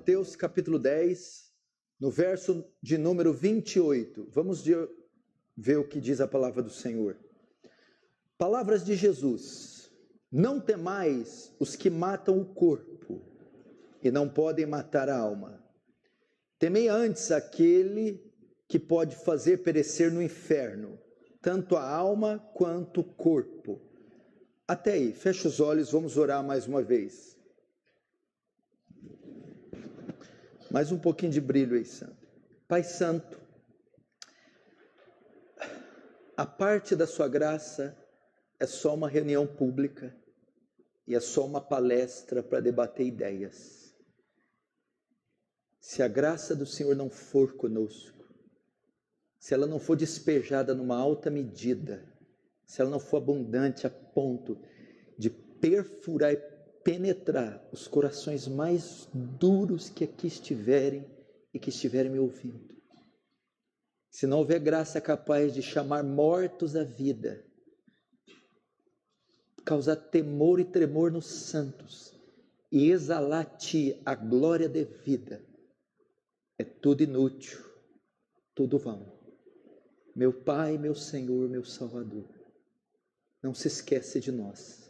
Mateus capítulo 10, no verso de número 28. Vamos ver o que diz a palavra do Senhor. Palavras de Jesus: não temais os que matam o corpo e não podem matar a alma. Temei antes aquele que pode fazer perecer no inferno, tanto a alma quanto o corpo. Até aí, fecha os olhos, vamos orar mais uma vez. Mais um pouquinho de brilho aí, Santo. Pai Santo, a parte da sua graça é só uma reunião pública e é só uma palestra para debater ideias. Se a graça do Senhor não for conosco, se ela não for despejada numa alta medida, se ela não for abundante a ponto de perfurar e penetrar os corações mais duros que aqui estiverem e que estiverem me ouvindo, se não houver graça capaz de chamar mortos à vida, causar temor e tremor nos santos e exalar a ti a glória devida, é tudo inútil, tudo vão. Meu Pai, meu Senhor, meu Salvador, não se esquece de nós.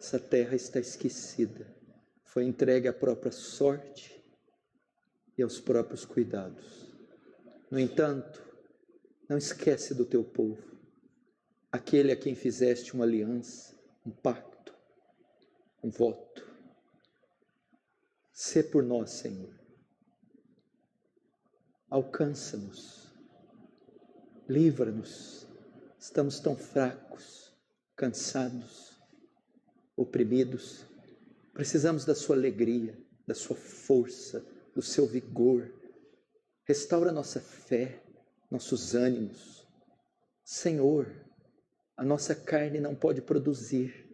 Essa terra está esquecida, foi entregue à própria sorte e aos próprios cuidados. No entanto, não esquece do teu povo, aquele a quem fizeste uma aliança, um pacto, um voto. Sê por nós, Senhor. Alcança-nos, livra-nos. Estamos tão fracos, cansados, oprimidos. Precisamos da sua alegria, da sua força, do seu vigor. Restaura nossa fé, nossos ânimos. Senhor, a nossa carne não pode produzir.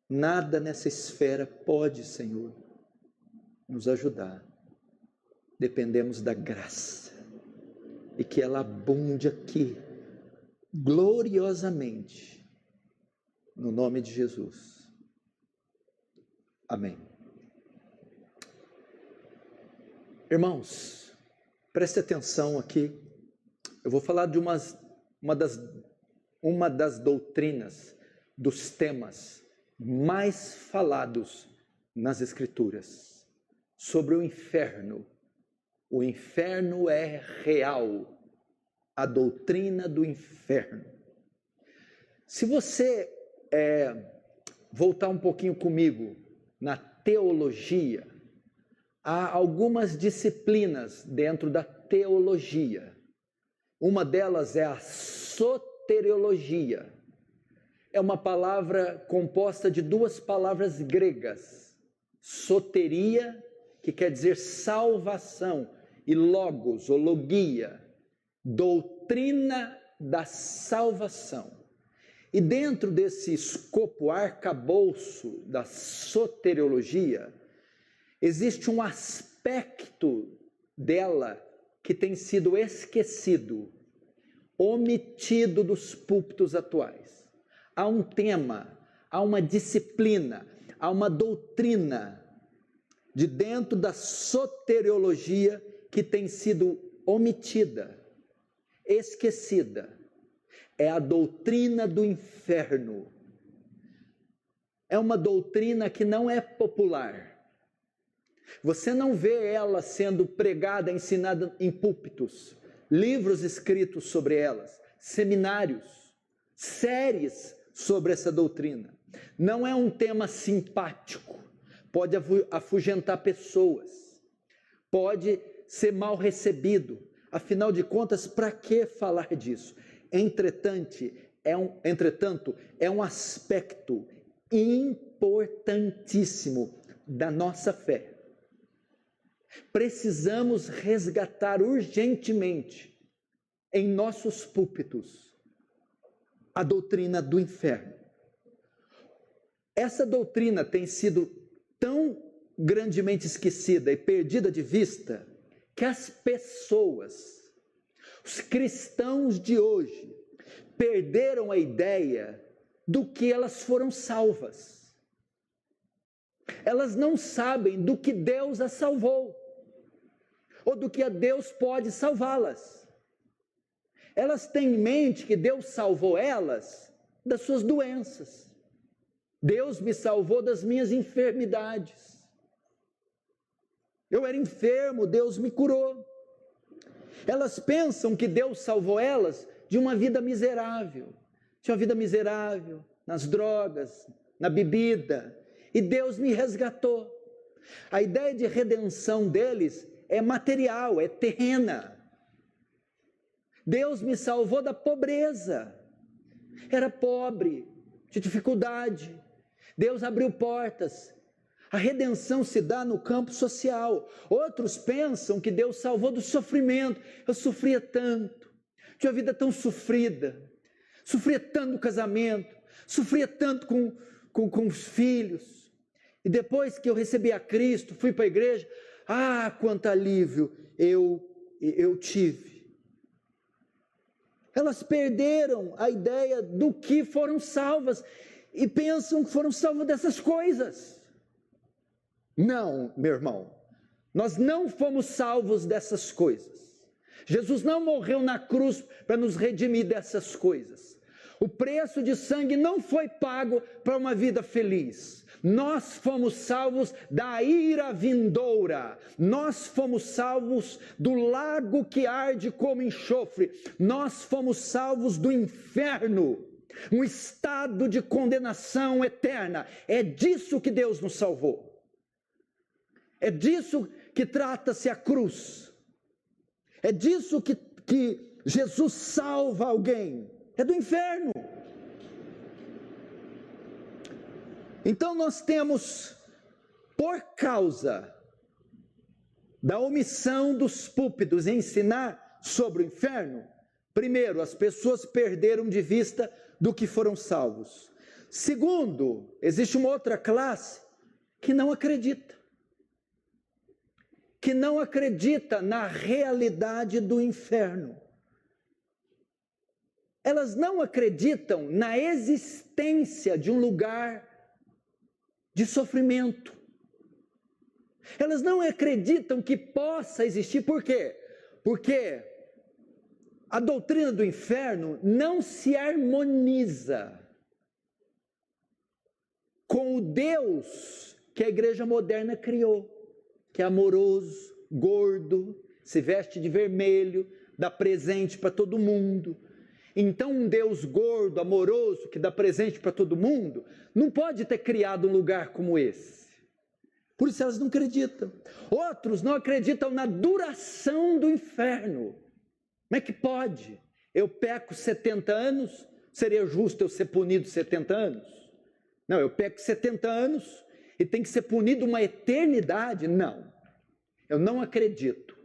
Nada nessa esfera pode, Senhor, nos ajudar. Dependemos da graça e que ela abunde aqui, gloriosamente, no nome de Jesus. Amém. Irmãos, preste atenção aqui. Eu vou falar de uma das doutrinas, dos temas mais falados nas Escrituras, sobre o inferno. O inferno é real, a doutrina do inferno. Se você voltar um pouquinho comigo na teologia, há algumas disciplinas dentro da teologia. Uma delas é a soteriologia. É uma palavra composta de duas palavras gregas. Soteria, que quer dizer salvação, e logos, ou logia, doutrina da salvação. E dentro desse escopo, arcabouço da soteriologia, existe um aspecto dela que tem sido esquecido, omitido dos púlpitos atuais. Há um tema, há uma disciplina, há uma doutrina de dentro da soteriologia que tem sido omitida, esquecida. É a doutrina do inferno. É uma doutrina que não é popular. Você não vê ela sendo pregada, ensinada em púlpitos, livros escritos sobre elas, seminários, séries sobre essa doutrina. Não é um tema simpático, pode afugentar pessoas, pode ser mal recebido. Afinal de contas, para que falar disso? Entretanto, é um aspecto importantíssimo da nossa fé. Precisamos resgatar urgentemente em nossos púlpitos a doutrina do inferno. Essa doutrina tem sido tão grandemente esquecida e perdida de vista que as pessoas, os cristãos de hoje, perderam a ideia do que elas foram salvas. elas não sabem do que Deus as salvou, ou do que a Deus pode salvá-las. Elas têm em mente que Deus salvou elas das suas doenças. Deus me salvou das minhas enfermidades. Eu era enfermo, Deus me curou. Elas pensam que Deus salvou elas de uma vida miserável. De uma vida miserável, nas drogas, na bebida. E Deus me resgatou. A ideia de redenção deles é material, é terrena. Deus me salvou da pobreza. Era pobre, de dificuldade. Deus abriu portas. A redenção se dá no campo social. Outros pensam que Deus salvou do sofrimento. Eu sofria tanto, tinha uma vida tão sofrida, sofria tanto no casamento, sofria tanto com os filhos. E depois que eu recebi a Cristo, fui para a igreja, quanto alívio eu tive. Elas perderam a ideia do que foram salvas e pensam que foram salvas dessas coisas. Não, meu irmão, nós não fomos salvos dessas coisas. Jesus não morreu na cruz para nos redimir dessas coisas. O preço de sangue não foi pago para uma vida feliz. Nós fomos salvos da ira vindoura. Nós fomos salvos do lago que arde como enxofre. Nós fomos salvos do inferno, um estado de condenação eterna. É disso que Deus nos salvou. É disso que trata-se a cruz. É disso que Jesus salva alguém. É do inferno. Então nós temos, por causa da omissão dos púlpitos em ensinar sobre o inferno, primeiro, as pessoas perderam de vista do que foram salvos. Segundo, existe uma outra classe que não acredita. Que não acredita na realidade do inferno. Elas não acreditam na existência de um lugar de sofrimento. Elas não acreditam que possa existir. Por quê? Porque a doutrina do inferno não se harmoniza com o Deus que a igreja moderna criou, que é amoroso, gordo, se veste de vermelho, dá presente para todo mundo. Então um Deus gordo, amoroso, que dá presente para todo mundo, não pode ter criado um lugar como esse. Por isso elas não acreditam. Outros não acreditam na duração do inferno. Como é que pode? Eu peco 70 anos, seria justo eu ser punido 70 anos? Não, eu peco 70 anos e tem que ser punido uma eternidade? Não, eu não acredito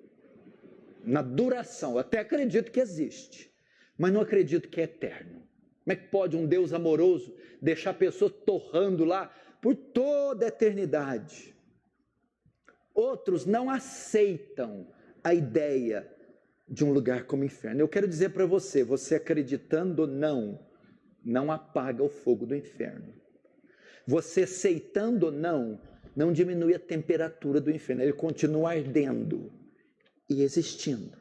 na duração. Eu até acredito que existe, mas não acredito que é eterno. Como é que pode um Deus amoroso deixar a pessoa torrando lá por toda a eternidade? Outros não aceitam a ideia de um lugar como o inferno. Eu quero dizer para você, você acreditando ou não apaga o fogo do inferno. Você aceitando ou não diminui a temperatura do inferno. Ele continua ardendo e existindo.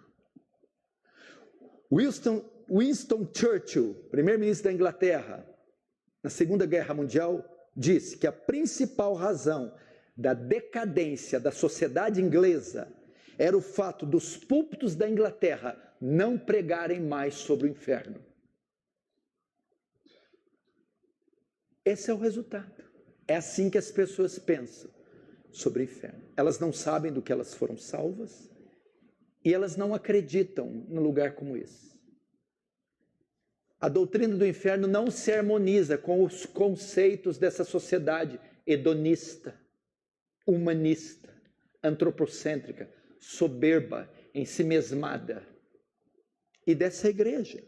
Winston Churchill, primeiro-ministro da Inglaterra, na Segunda Guerra Mundial, disse que a principal razão da decadência da sociedade inglesa era o fato dos púlpitos da Inglaterra não pregarem mais sobre o inferno. Esse é o resultado. É assim que as pessoas pensam sobre o inferno. Elas não sabem do que elas foram salvas e elas não acreditam num lugar como esse. A doutrina do inferno não se harmoniza com os conceitos dessa sociedade hedonista, humanista, antropocêntrica, soberba, ensimesmada e dessa igreja.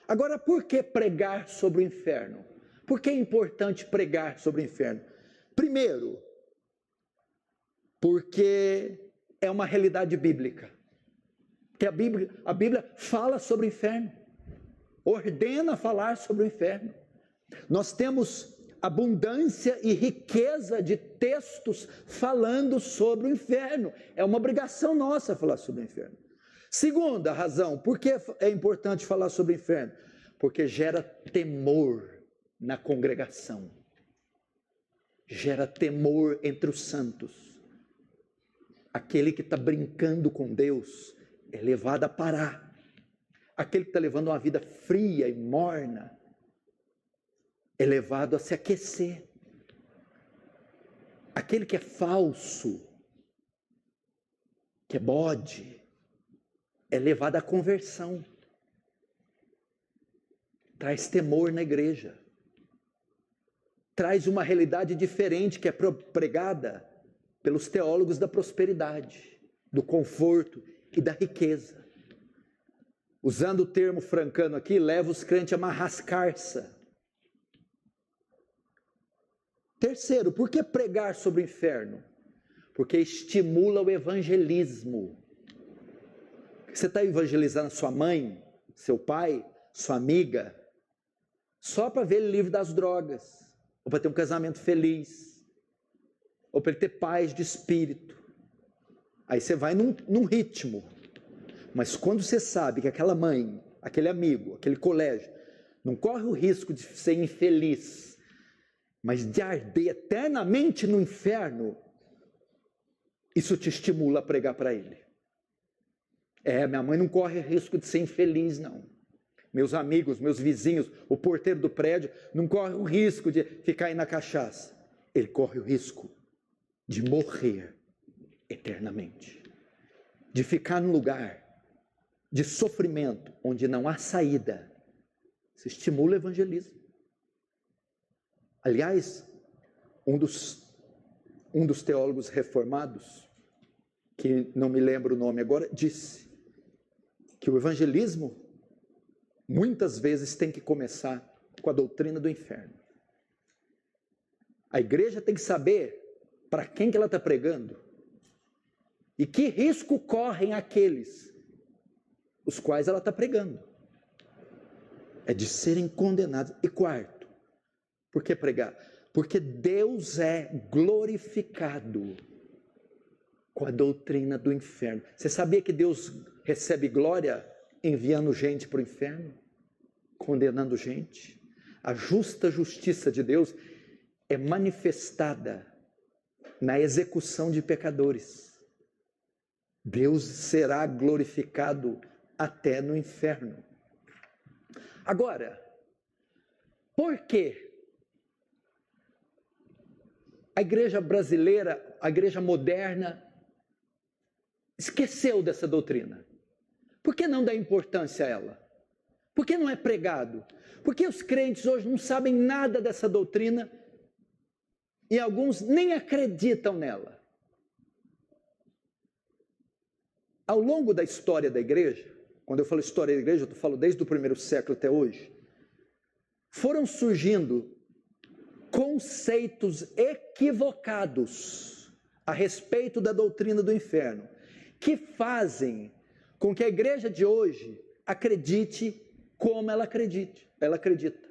Agora, por que pregar sobre o inferno? Por que é importante pregar sobre o inferno? Primeiro, porque é uma realidade bíblica. Que a Bíblia fala sobre o inferno. Ordena falar sobre o inferno. Nós temos abundância e riqueza de textos falando sobre o inferno. É uma obrigação nossa falar sobre o inferno. Segunda razão, por que é importante falar sobre o inferno? Porque gera temor na congregação. Gera temor entre os santos. Aquele que está brincando com Deus é levado a parar. Aquele que está levando uma vida fria e morna é levado a se aquecer. Aquele que é falso, que é bode, é levado à conversão. Traz temor na igreja. Traz uma realidade diferente que é pregada pelos teólogos da prosperidade, do conforto e da riqueza. Usando o termo francano aqui, leva os crentes a marrascar-se. Terceiro, por que pregar sobre o inferno? Porque estimula o evangelismo. Você está evangelizando sua mãe, seu pai, sua amiga, só para ver ele livre das drogas, ou para ter um casamento feliz, ou para ele ter paz de espírito. Aí você vai num ritmo. Mas quando você sabe que aquela mãe, aquele amigo, aquele colégio, não corre o risco de ser infeliz, mas de arder eternamente no inferno, isso te estimula a pregar para ele. Minha mãe não corre risco de ser infeliz, não. Meus amigos, meus vizinhos, o porteiro do prédio, não corre o risco de ficar aí na cachaça. Ele corre o risco de morrer eternamente. De ficar num lugar de sofrimento, onde não há saída. Isso estimula o evangelismo. Aliás, um dos teólogos reformados, que não me lembro o nome agora, disse que o evangelismo muitas vezes tem que começar com a doutrina do inferno. A igreja tem que saber para quem que ela está pregando e que risco correm aqueles os quais ela está pregando. É de serem condenados. E quarto, por que pregar? Porque Deus é glorificado com a doutrina do inferno. Você sabia que Deus recebe glória enviando gente para o inferno? Condenando gente? A justa justiça de Deus é manifestada na execução de pecadores. Deus será glorificado até no inferno. Agora, por que a igreja brasileira, a igreja moderna, esqueceu dessa doutrina? Por que não dá importância a ela? Por que não é pregado? Por que os crentes hoje não sabem nada dessa doutrina e alguns nem acreditam nela? Ao longo da história da igreja, quando eu falo história da igreja, eu falo desde o primeiro século até hoje, foram surgindo conceitos equivocados a respeito da doutrina do inferno, que fazem com que a igreja de hoje acredite como ela acredita.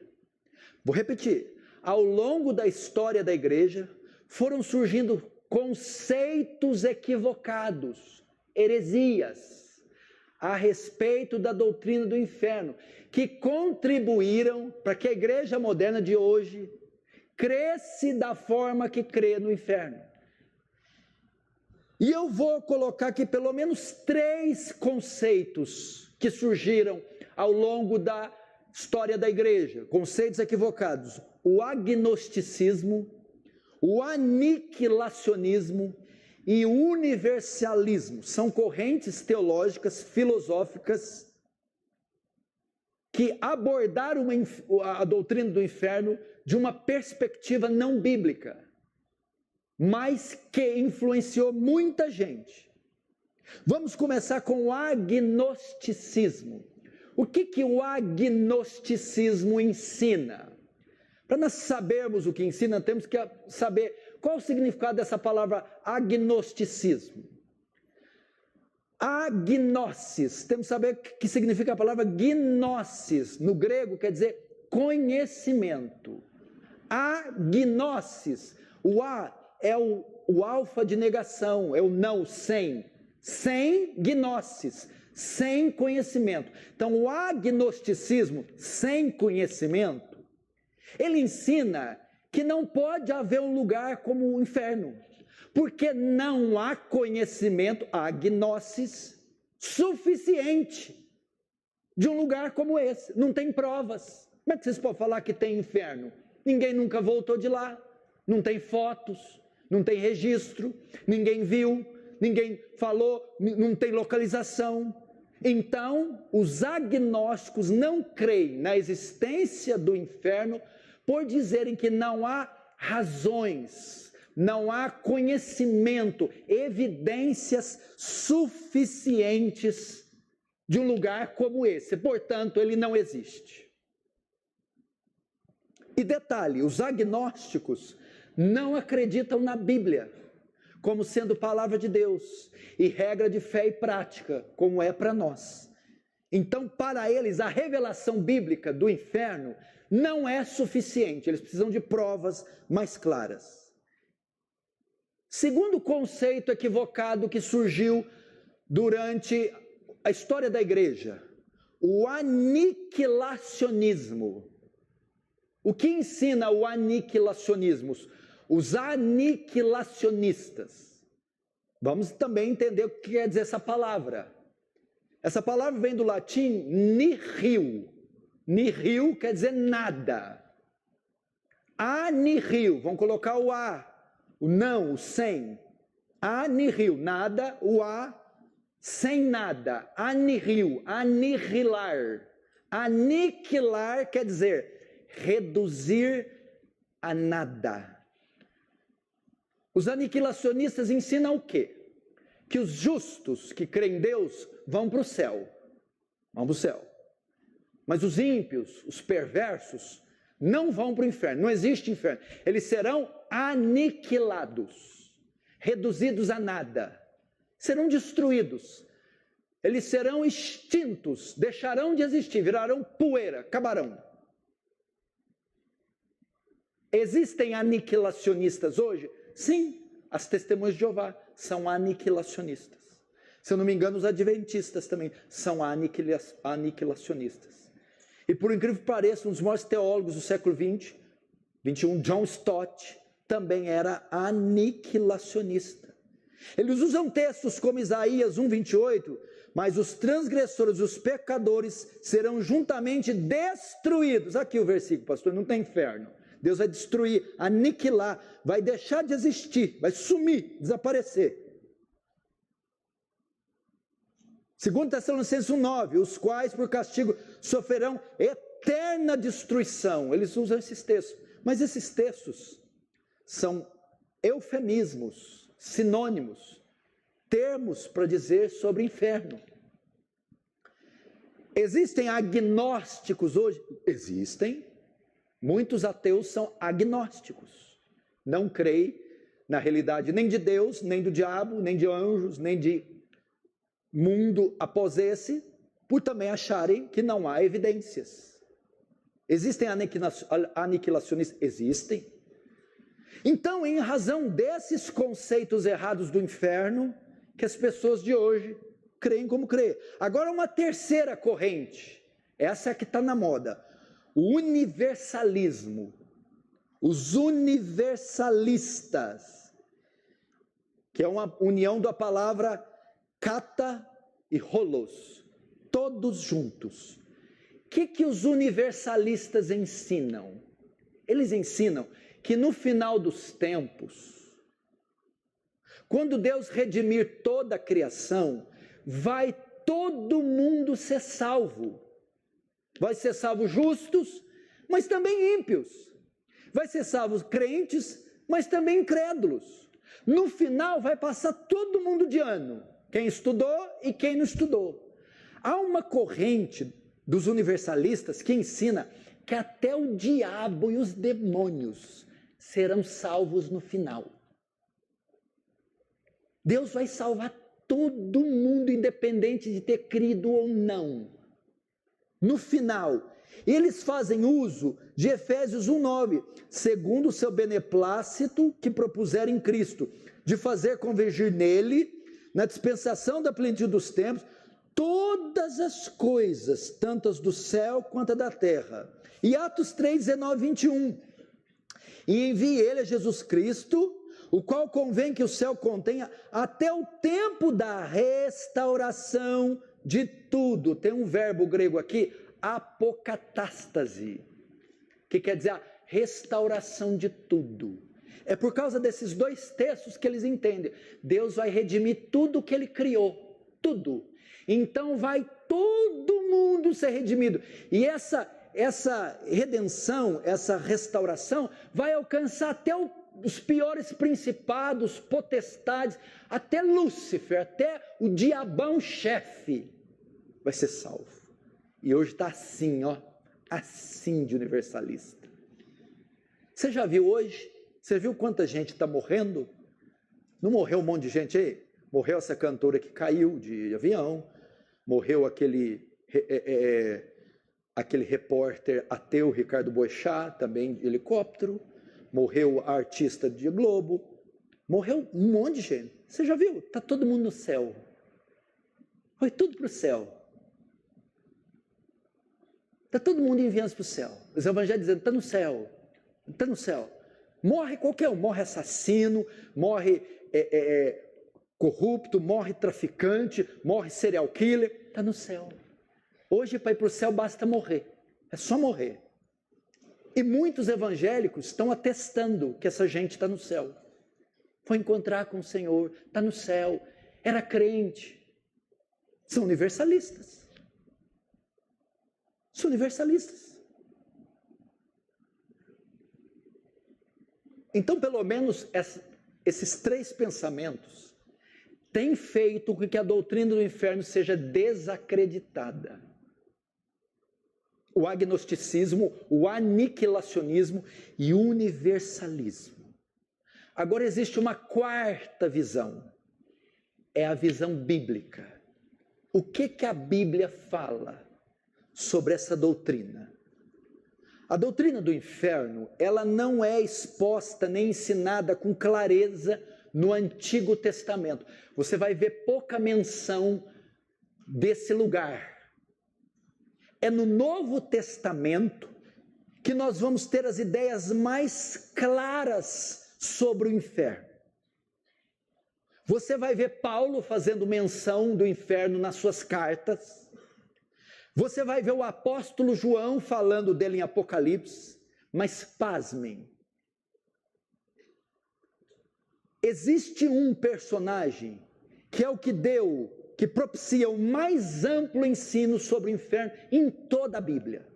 Vou repetir. Ao longo da história da igreja, foram surgindo conceitos equivocados, heresias, a respeito da doutrina do inferno, que contribuíram para que a igreja moderna de hoje cresce da forma que crê no inferno. E eu vou colocar aqui pelo menos 3 conceitos que surgiram ao longo da história da igreja, conceitos equivocados: o agnosticismo, o aniquilacionismo e o universalismo. São correntes teológicas, filosóficas, que abordaram a doutrina do inferno de uma perspectiva não bíblica, mas que influenciou muita gente. Vamos começar com o agnosticismo. O que o agnosticismo ensina? Para nós sabermos o que ensina, temos que saber qual o significado dessa palavra agnosticismo. Agnosis, temos que saber o que significa a palavra gnosis. No grego quer dizer conhecimento. agnosis. O A é o alfa de negação, é o não, sem gnosis, sem conhecimento. Então, o agnosticismo, sem conhecimento, ele ensina que não pode haver um lugar como o inferno, porque não há conhecimento, agnosis, suficiente de um lugar como esse. Não tem provas. Como é que vocês podem falar que tem inferno? Ninguém nunca voltou de lá, não tem fotos, não tem registro, ninguém viu, ninguém falou, não tem localização. Então, os agnósticos não creem na existência do inferno por dizerem que não há razões, não há conhecimento, evidências suficientes de um lugar como esse. Portanto, ele não existe. E detalhe, os agnósticos não acreditam na Bíblia como sendo palavra de Deus e regra de fé e prática, como é para nós. Então, para eles, a revelação bíblica do inferno não é suficiente, eles precisam de provas mais claras. Segundo conceito equivocado que surgiu durante a história da igreja, o aniquilacionismo. O que ensina o aniquilacionismo? Os aniquilacionistas. Vamos também entender o que quer dizer essa palavra. Essa palavra vem do latim nihil. Nihil quer dizer nada. Anihil, vamos colocar o A, o não, o sem. Anihil, nada, o A, sem nada. Anihil, anihilar. Aniquilar quer dizer reduzir a nada. Os aniquilacionistas ensinam o quê? Que os justos que creem em Deus vão para o céu. Vão para o céu. Mas os ímpios, os perversos, não vão para o inferno. Não existe inferno. Eles serão aniquilados, reduzidos a nada. Serão destruídos. Eles serão extintos, deixarão de existir, virarão poeira, acabarão. Existem aniquilacionistas hoje? Sim, as testemunhas de Jeová são aniquilacionistas. Se eu não me engano, os adventistas também são aniquilacionistas. E por incrível que pareça, um dos maiores teólogos do século XX, 21, John Stott, também era aniquilacionista. Eles usam textos como Isaías 1:28, mas os transgressores, os pecadores, serão juntamente destruídos. Aqui o versículo, pastor, não tem inferno. Deus vai destruir, aniquilar, vai deixar de existir, vai sumir, desaparecer. 2 Tessalonicenses 1:9, os quais por castigo sofrerão eterna destruição. Eles usam esses textos, mas esses textos são eufemismos, sinônimos, termos para dizer sobre inferno. Existem agnósticos hoje? Existem. Muitos ateus são agnósticos. Não creem na realidade nem de Deus, nem do diabo, nem de anjos, nem de mundo após esse, por também acharem que não há evidências. Existem aniquilacionistas? Existem. Então, em razão desses conceitos errados do inferno, que as pessoas de hoje creem como creem. Agora, uma terceira corrente, essa é a que está na moda, o universalismo. Os universalistas, que é uma união da palavra kata e holos, todos juntos. O que os universalistas ensinam? Eles ensinam que no final dos tempos, quando Deus redimir toda a criação, vai todo mundo ser salvo. Vai ser salvo justos, mas também ímpios. Vai ser salvo crentes, mas também incrédulos. No final vai passar todo mundo de ano, quem estudou e quem não estudou. Há uma corrente dos universalistas que ensina que até o diabo e os demônios serão salvos no final. Deus vai salvar todo mundo, independente de ter crido ou não. No final. Eles fazem uso de Efésios 1:9, segundo o seu beneplácito que propuseram em Cristo, de fazer convergir nele, na dispensação da plenitude dos tempos, todas as coisas, tanto as do céu quanto as da terra. E Atos 3, 19, 21. E envie ele a Jesus Cristo, o qual convém que o céu contenha até o tempo da restauração de tudo. Tem um verbo grego aqui, apocatástase, que quer dizer a restauração de tudo. É por causa desses dois textos que eles entendem. Deus vai redimir tudo que ele criou, tudo. Então vai todo mundo ser redimido. E essa redenção, essa restauração, vai alcançar até os piores principados, potestades, até Lúcifer, até o diabão chefe, vai ser salvo. E hoje está assim, ó, assim de universalista. Você já viu hoje? Você viu quanta gente está morrendo? Não morreu um monte de gente aí? Morreu essa cantora que caiu de avião, morreu aquele repórter ateu Ricardo Boechat, também de helicóptero, morreu a artista de Globo, morreu um monte de gente. Você já viu? Está todo mundo no céu. Foi tudo para o céu. Está todo mundo enviando para o céu. Os evangelhos dizendo, está no céu, está no céu. Morre qualquer um, morre assassino, morre corrupto, morre traficante, morre serial killer, está no céu. Hoje para ir para o céu basta morrer, é só morrer. E muitos evangélicos estão atestando que essa gente está no céu. Foi encontrar com o Senhor, está no céu, era crente. São universalistas. São universalistas. Então, pelo menos, esses três pensamentos têm feito com que a doutrina do inferno seja desacreditada. O agnosticismo, o aniquilacionismo e o universalismo. Agora existe uma quarta visão, é a visão bíblica. O que a Bíblia fala sobre essa doutrina? A doutrina do inferno, ela não é exposta nem ensinada com clareza no Antigo Testamento. Você vai ver pouca menção desse lugar. É no Novo Testamento que nós vamos ter as ideias mais claras sobre o inferno. Você vai ver Paulo fazendo menção do inferno nas suas cartas. Você vai ver o apóstolo João falando dele em Apocalipse. Mas pasmem, existe um personagem que é o que propicia o mais amplo ensino sobre o inferno em toda a Bíblia.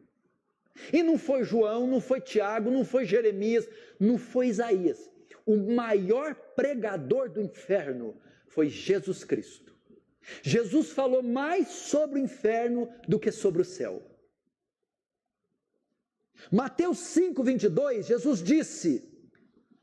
E não foi João, não foi Tiago, não foi Jeremias, não foi Isaías. O maior pregador do inferno foi Jesus Cristo. Jesus falou mais sobre o inferno do que sobre o céu. Mateus 5, 22, Jesus disse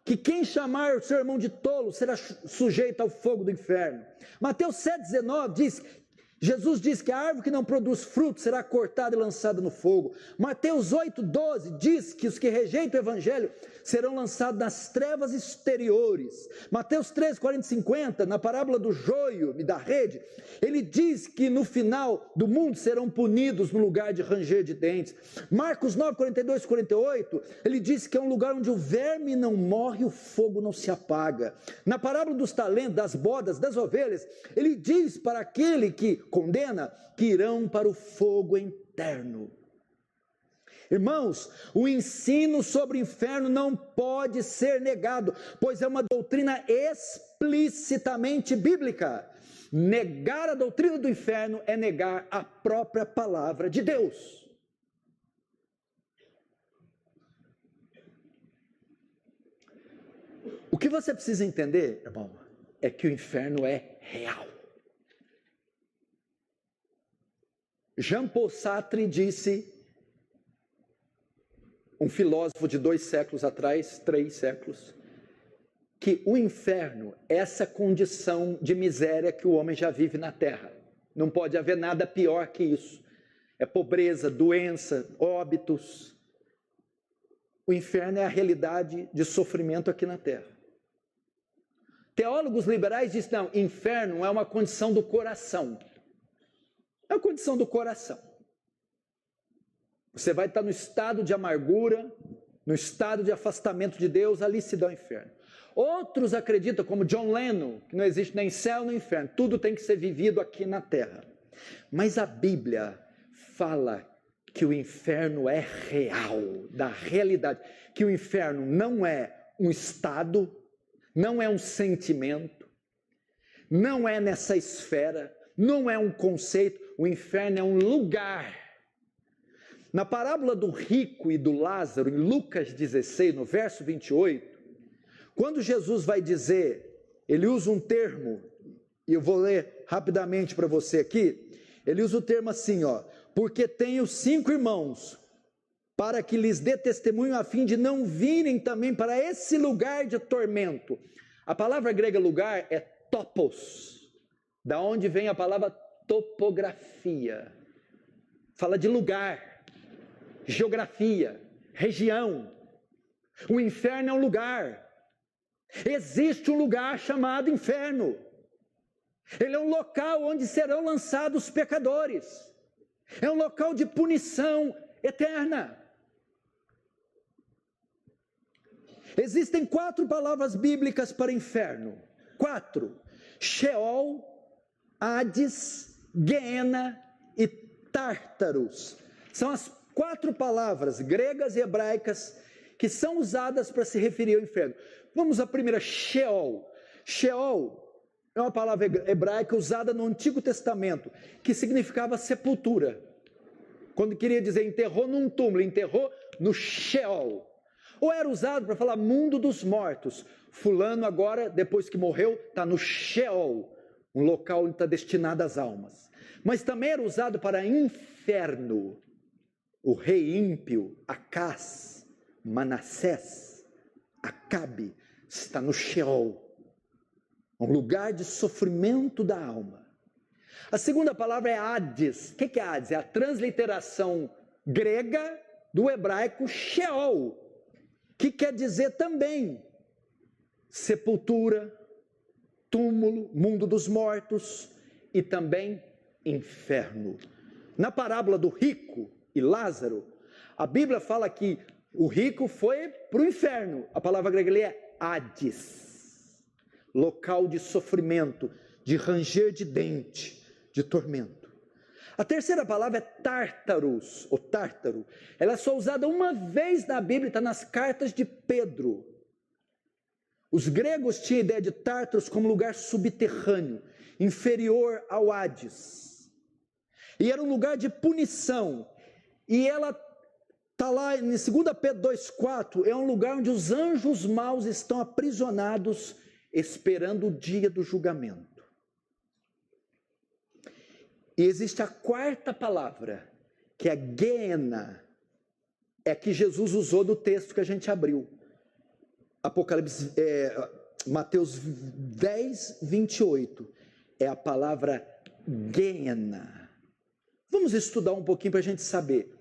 que quem chamar o seu irmão de tolo será sujeito ao fogo do inferno. Mateus 7, 19 Jesus diz que a árvore que não produz fruto será cortada e lançada no fogo. Mateus 8, 12 diz que os que rejeitam o evangelho serão lançados nas trevas exteriores. Mateus 13, 40 e 50, na parábola do joio e da rede, ele diz que no final do mundo serão punidos no lugar de ranger de dentes. Marcos 9, 42 e 48, ele diz que é um lugar onde o verme não morre e o fogo não se apaga. Na parábola dos talentos, das bodas, das ovelhas, ele diz para aquele que condena que irão para o fogo eterno. Irmãos, o ensino sobre o inferno não pode ser negado, pois é uma doutrina explicitamente bíblica. Negar a doutrina do inferno é negar a própria palavra de Deus. O que você precisa entender, irmão, é que o inferno é real. Jean-Paul Sartre disse, um filósofo de 2 séculos atrás, 3 séculos, que o inferno é essa condição de miséria que o homem já vive na terra. Não pode haver nada pior que isso. é pobreza, doença, óbitos. O inferno é a realidade de sofrimento aqui na terra. Teólogos liberais dizem, não, inferno é uma condição do coração. É uma condição do coração. Você vai estar no estado de amargura, no estado de afastamento de Deus, ali se dá o inferno. Outros acreditam, como John Lennon, que não existe nem céu nem inferno, tudo tem que ser vivido aqui na terra. Mas a Bíblia fala que o inferno é real, da realidade, que o inferno não é um estado, não é um sentimento, não é nessa esfera, não é um conceito, o inferno é um lugar. Na parábola do rico e do Lázaro, em Lucas 16, no verso 28, quando Jesus vai dizer, ele usa um termo, e eu vou ler rapidamente para você aqui, ele usa o termo assim, ó, porque tenho 5 irmãos, para que lhes dê testemunho a fim de não virem também para esse lugar de tormento. A palavra grega lugar é topos, da onde vem a palavra topografia. Fala de lugar, geografia, região. O inferno é um lugar. Existe um lugar chamado inferno. Ele é um local onde serão lançados os pecadores. É um local de punição eterna. Existem 4 palavras bíblicas para inferno. 4. Sheol, Hades, Guiena e Tártaros. São as 4 palavras gregas e hebraicas que são usadas para se referir ao inferno. Vamos à primeira, Sheol. Sheol é uma palavra hebraica usada no Antigo Testamento, que significava sepultura. Quando queria dizer enterrou num túmulo, enterrou no Sheol. Ou era usado para falar mundo dos mortos. Fulano agora, depois que morreu, está no Sheol, um local onde está destinado às almas. Mas também era usado para inferno. O rei ímpio, Acás, Manassés, Acabe, está no Sheol, um lugar de sofrimento da alma. A segunda palavra é Hades. O que é Hades? É a transliteração grega do hebraico Sheol, que quer dizer também sepultura, túmulo, mundo dos mortos e também inferno. Na parábola do rico e Lázaro, a Bíblia fala que o rico foi para o inferno. A palavra grega ali é Hades, local de sofrimento, de ranger de dente, de tormento. A terceira palavra é Tártaros, ou Tártaro. Ela é só usada uma vez na Bíblia, está nas cartas de Pedro. Os gregos tinham a ideia de Tártaros como lugar subterrâneo, inferior ao Hades. E era um lugar de punição. E ela está lá em 2 Pedro 2,4, é um lugar onde os anjos maus estão aprisionados, esperando o dia do julgamento. E existe a quarta palavra, que é Guiena, é que Jesus usou no texto que a gente abriu. Mateus 10, 28, é a palavra Guiena. Vamos estudar um pouquinho para a gente saber.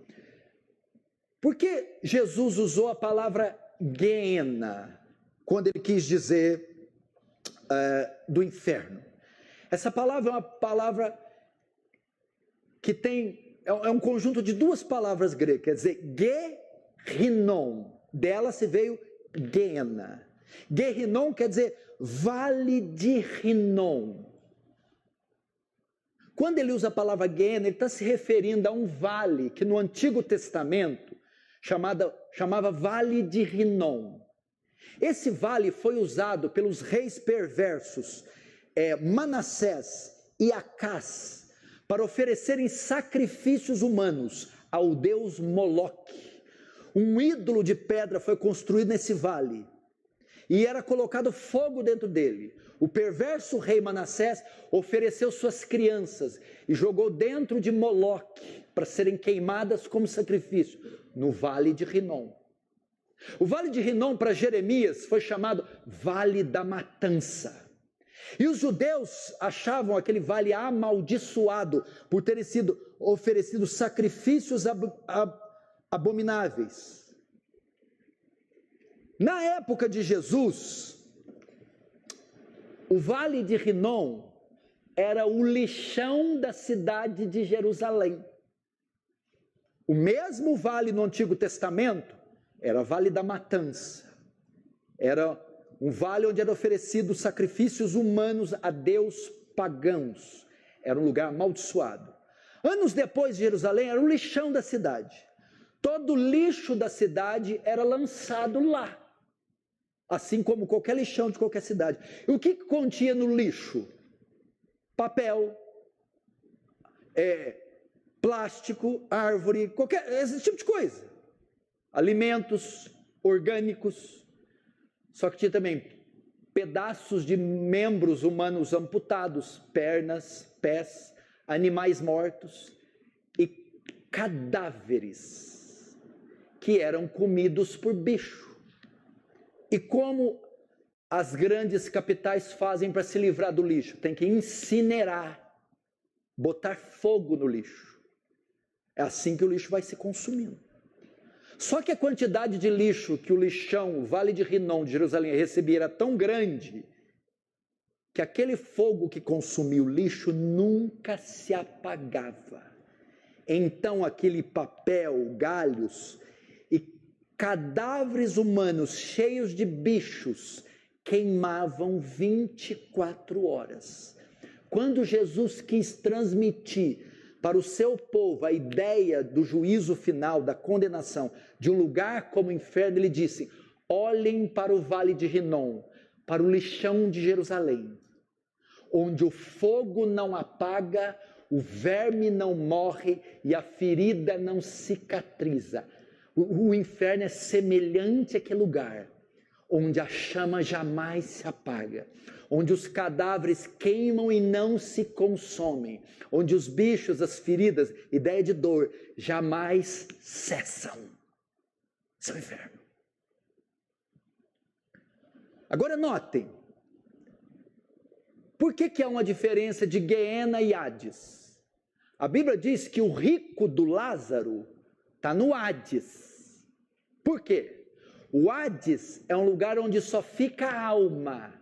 Por que Jesus usou a palavra Guiena, quando ele quis dizer do inferno? Essa palavra é uma palavra que é um conjunto de 2 palavras gregas, quer dizer, Guerinon, dela se veio Guiena. Guerinon quer dizer vale de Rinom. Quando ele usa a palavra Guiena, ele está se referindo a um vale que no Antigo Testamento chamava Vale de Rinom. Esse vale foi usado pelos reis perversos Manassés e Acás para oferecerem sacrifícios humanos ao deus Moloque. Um ídolo de pedra foi construído nesse vale e era colocado fogo dentro dele. O perverso rei Manassés ofereceu suas crianças e jogou dentro de Moloque para serem queimadas como sacrifício no Vale de Rinom. O Vale de Rinom para Jeremias foi chamado Vale da Matança. E os judeus achavam aquele vale amaldiçoado por terem sido oferecidos sacrifícios abomináveis. Na época de Jesus, o vale de Rinom era o lixão da cidade de Jerusalém. O mesmo vale no Antigo Testamento era o Vale da Matança. Era um vale onde eram oferecidos sacrifícios humanos a deus pagãos. Era um lugar amaldiçoado. Anos depois de Jerusalém, era o lixão da cidade. Todo o lixo da cidade era lançado lá. Assim como qualquer lixão de qualquer cidade. E o que continha no lixo? Papel, plástico, árvore, esse tipo de coisa. Alimentos orgânicos. Só que tinha também pedaços de membros humanos amputados, pernas, pés, animais mortos e cadáveres que eram comidos por bicho. E como as grandes capitais fazem para se livrar do lixo? Tem que incinerar, botar fogo no lixo. É assim que o lixo vai se consumindo. Só que a quantidade de lixo que o lixão, o Vale de Rinom de Jerusalém recebia era tão grande que aquele fogo que consumia o lixo nunca se apagava. Então aquele papel, galhos e cadáveres humanos cheios de bichos queimavam 24 horas. Quando Jesus quis transmitir para o seu povo a ideia do juízo final, da condenação, de um lugar como o inferno, ele disse: olhem para o Vale de Rinom, para o lixão de Jerusalém, onde o fogo não apaga, o verme não morre e a ferida não cicatriza. O inferno é semelhante àquele lugar onde a chama jamais se apaga, onde os cadáveres queimam e não se consomem, onde os bichos, as feridas, ideia de dor, jamais cessam. Isso é o inferno. Agora notem, por que há uma diferença de Gueena e Hades? A Bíblia diz que o rico do Lázaro está no Hades. Por quê? O Hades é um lugar onde só fica a alma.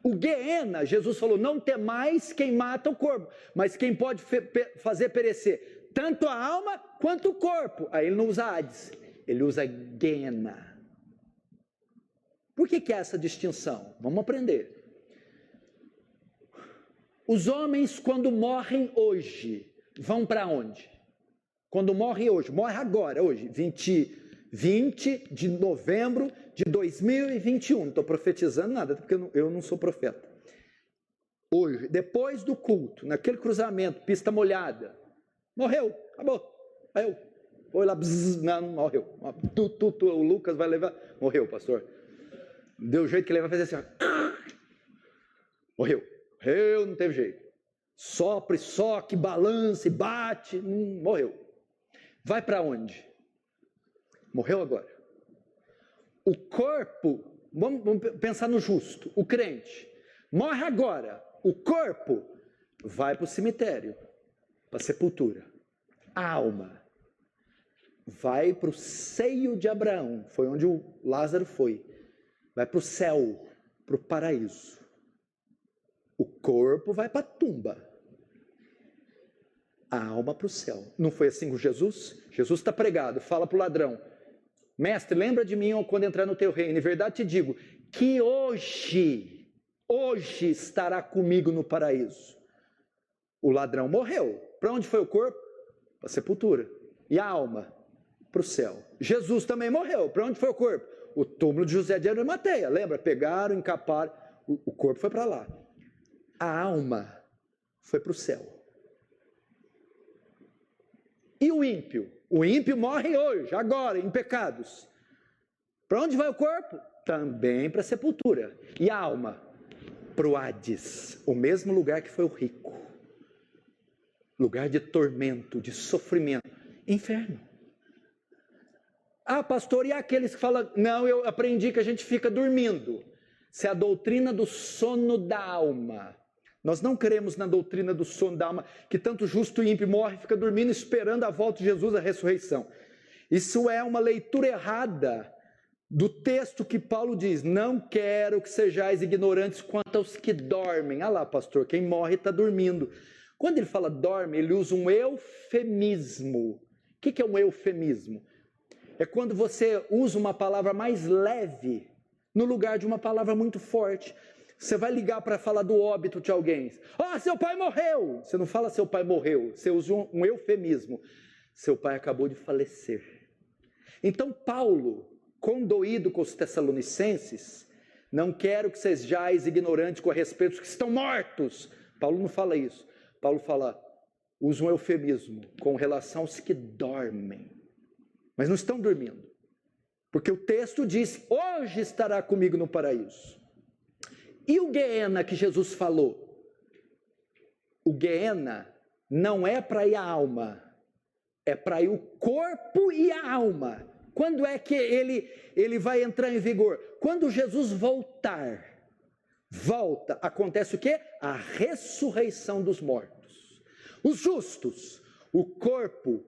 O Gueena, Jesus falou, não temais quem mata o corpo, mas quem pode fazer perecer tanto a alma quanto o corpo. Aí ele não usa Hades, ele usa Gueena. Por que há essa distinção? Vamos aprender. Os homens, quando morrem hoje, vão para onde? Quando morre hoje, morre agora, hoje, 20 de novembro de 2021, não estou profetizando nada, porque eu não sou profeta. Hoje, depois do culto, naquele cruzamento, pista molhada, morreu, acabou, morreu. Foi lá, não, morreu. O Lucas vai levar, morreu, pastor. Deu jeito que ele vai fazer assim, ó. Morreu, não teve jeito. Sopra e soque, balança e bate, morreu. Vai para onde? Morreu agora. O corpo, vamos pensar no justo, o crente, morre agora. O corpo vai para o cemitério, para a sepultura. A alma vai para o seio de Abraão, foi onde o Lázaro foi. Vai para o céu, para o paraíso. O corpo vai para a tumba. A alma para o céu. Não foi assim com Jesus? Jesus está pregado, fala para o ladrão: mestre, lembra de mim quando entrar no teu reino. Em verdade te digo, que hoje estará comigo no paraíso. O ladrão morreu. Para onde foi o corpo? Para a sepultura. E a alma? Para o céu. Jesus também morreu. Para onde foi o corpo? O túmulo de José de Arimateia. Lembra? Pegaram, encaparam. O corpo foi para lá. A alma foi para o céu. E o ímpio? O ímpio morre hoje, agora, em pecados. Para onde vai o corpo? Também para a sepultura. E a alma? Para o Hades, o mesmo lugar que foi o rico. Lugar de tormento, de sofrimento. Inferno. Ah, pastor, e aqueles que falam, não, eu aprendi que a gente fica dormindo. Se a doutrina do sono da alma, nós não cremos na doutrina do sono da alma, que tanto justo e ímpio morre e fica dormindo esperando a volta de Jesus, a ressurreição. Isso é uma leitura errada do texto que Paulo diz: não quero que sejais ignorantes quanto aos que dormem. Ah lá, pastor, quem morre está dormindo. Quando ele fala dorme, ele usa um eufemismo. O que é um eufemismo? É quando você usa uma palavra mais leve no lugar de uma palavra muito forte. Você vai ligar para falar do óbito de alguém. Seu pai morreu! Você não fala seu pai morreu, você usa um eufemismo. Seu pai acabou de falecer. Então Paulo, condoído com os Tessalonicenses, não quero que sejais ignorantes com a respeito dos que estão mortos. Paulo não fala isso. Paulo fala, usa um eufemismo com relação aos que dormem, mas não estão dormindo. Porque o texto diz, hoje estará comigo no paraíso. E o Guiena que Jesus falou? O Guiena não é para ir a alma, é para ir o corpo e a alma. Quando é que ele vai entrar em vigor? Quando Jesus volta, acontece o quê? A ressurreição dos mortos. Os justos, o corpo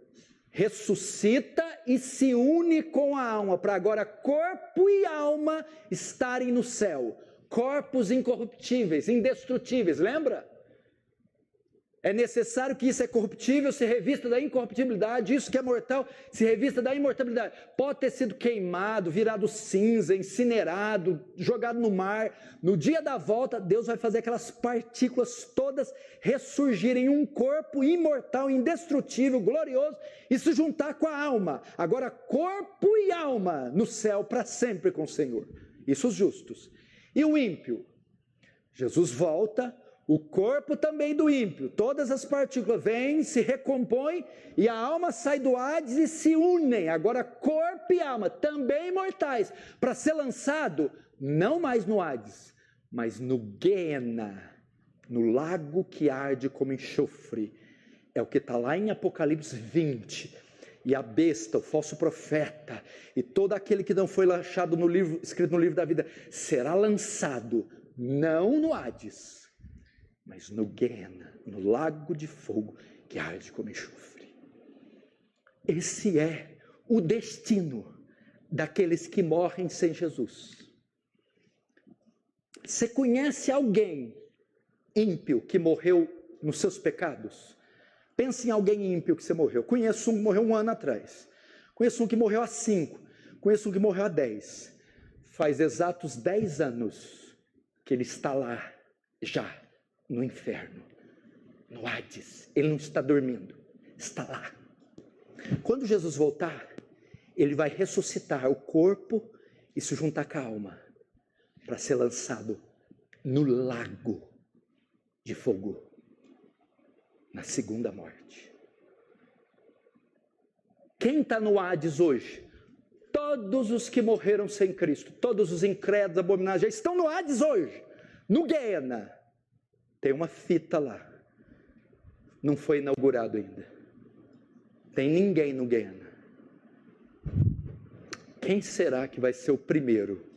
ressuscita e se une com a alma, para agora corpo e alma estarem no céu. Corpos incorruptíveis, indestrutíveis, lembra? É necessário que isso é corruptível se revista da incorruptibilidade, isso que é mortal se revista da imortalidade. Pode ter sido queimado, virado cinza, incinerado, jogado no mar. No dia da volta, Deus vai fazer aquelas partículas todas ressurgirem em um corpo imortal, indestrutível, glorioso, e se juntar com a alma. Agora, corpo e alma no céu para sempre com o Senhor. Isso os justos. E o ímpio? Jesus volta, o corpo também do ímpio, todas as partículas vêm, se recompõem, e a alma sai do Hades e se unem, agora corpo e alma, também mortais, para ser lançado, não mais no Hades, mas no Guiena, no lago que arde como enxofre. É o que está lá em Apocalipse 20, e a besta, o falso profeta, e todo aquele que não foi achado no livro, escrito no livro da vida, será lançado, não no Hades, mas no Guiena, no lago de fogo que arde como enxofre. Esse é o destino daqueles que morrem sem Jesus. Você conhece alguém ímpio que morreu nos seus pecados? Pense em alguém ímpio que você morreu. Conheço um que morreu 1 ano atrás. Conheço um que morreu há 5. Conheço um que morreu há 10. Faz exatos 10 anos que ele está lá, já no inferno, no Hades. Ele não está dormindo, está lá. Quando Jesus voltar, ele vai ressuscitar o corpo e se juntar com a alma, para ser lançado no lago de fogo, na segunda morte. Quem está no Hades hoje? Todos os que morreram sem Cristo, todos os incrédulos, abominados, já estão no Hades hoje, no Guiena. Tem uma fita lá, não foi inaugurado ainda. Tem ninguém no Guiena. Quem será que vai ser o primeiro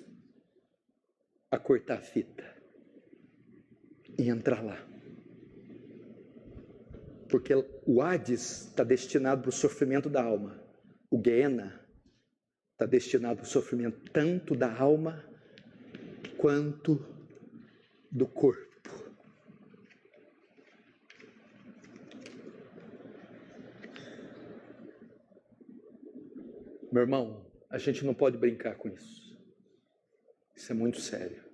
a cortar a fita e entrar lá? Porque o Hades está destinado para o sofrimento da alma. O Guiena está destinado para o sofrimento tanto da alma quanto do corpo. Meu irmão, a gente não pode brincar com isso. Isso é muito sério.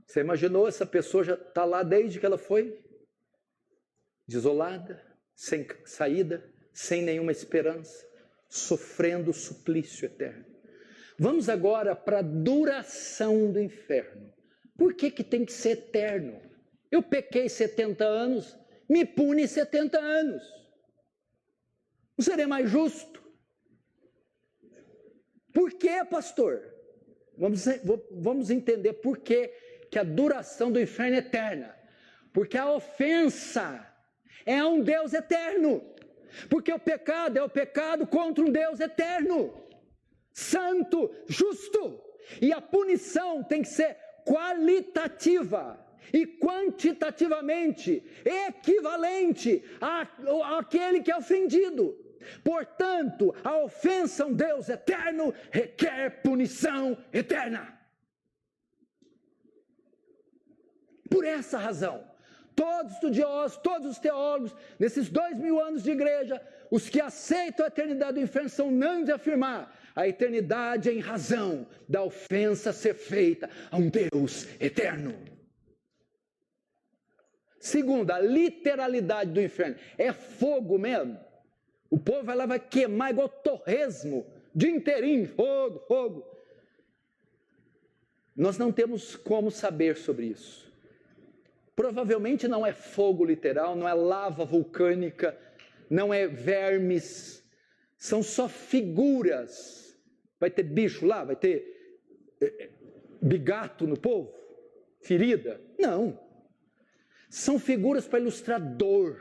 Você imaginou essa pessoa já está lá desde que ela foi? Desolada, sem saída, sem nenhuma esperança, sofrendo o suplício eterno. Vamos agora para a duração do inferno. Por que tem que ser eterno? Eu pequei 70 anos, me pune 70 anos. Não seria mais justo? Por que, pastor? Vamos entender por que a duração do inferno é eterna. Porque a ofensa é a um Deus eterno. Porque o pecado é o pecado contra um Deus eterno, santo, justo. E a punição tem que ser qualitativa e quantitativamente equivalente àquele que é ofendido. Portanto, a ofensa a um Deus eterno requer punição eterna. Por essa razão, todos os estudiosos, todos os teólogos, nesses 2000 anos de igreja, os que aceitam a eternidade do inferno são unânimes a afirmar: a eternidade é em razão da ofensa ser feita a um Deus eterno. Segundo, a literalidade do inferno é fogo mesmo. O povo vai lá, vai queimar igual torresmo, dia inteirinho, fogo, fogo. Nós não temos como saber sobre isso. Provavelmente não é fogo literal, não é lava vulcânica, não é vermes, são só figuras. Vai ter bicho lá, vai ter bigato no povo, ferida? Não. São figuras para ilustrar dor,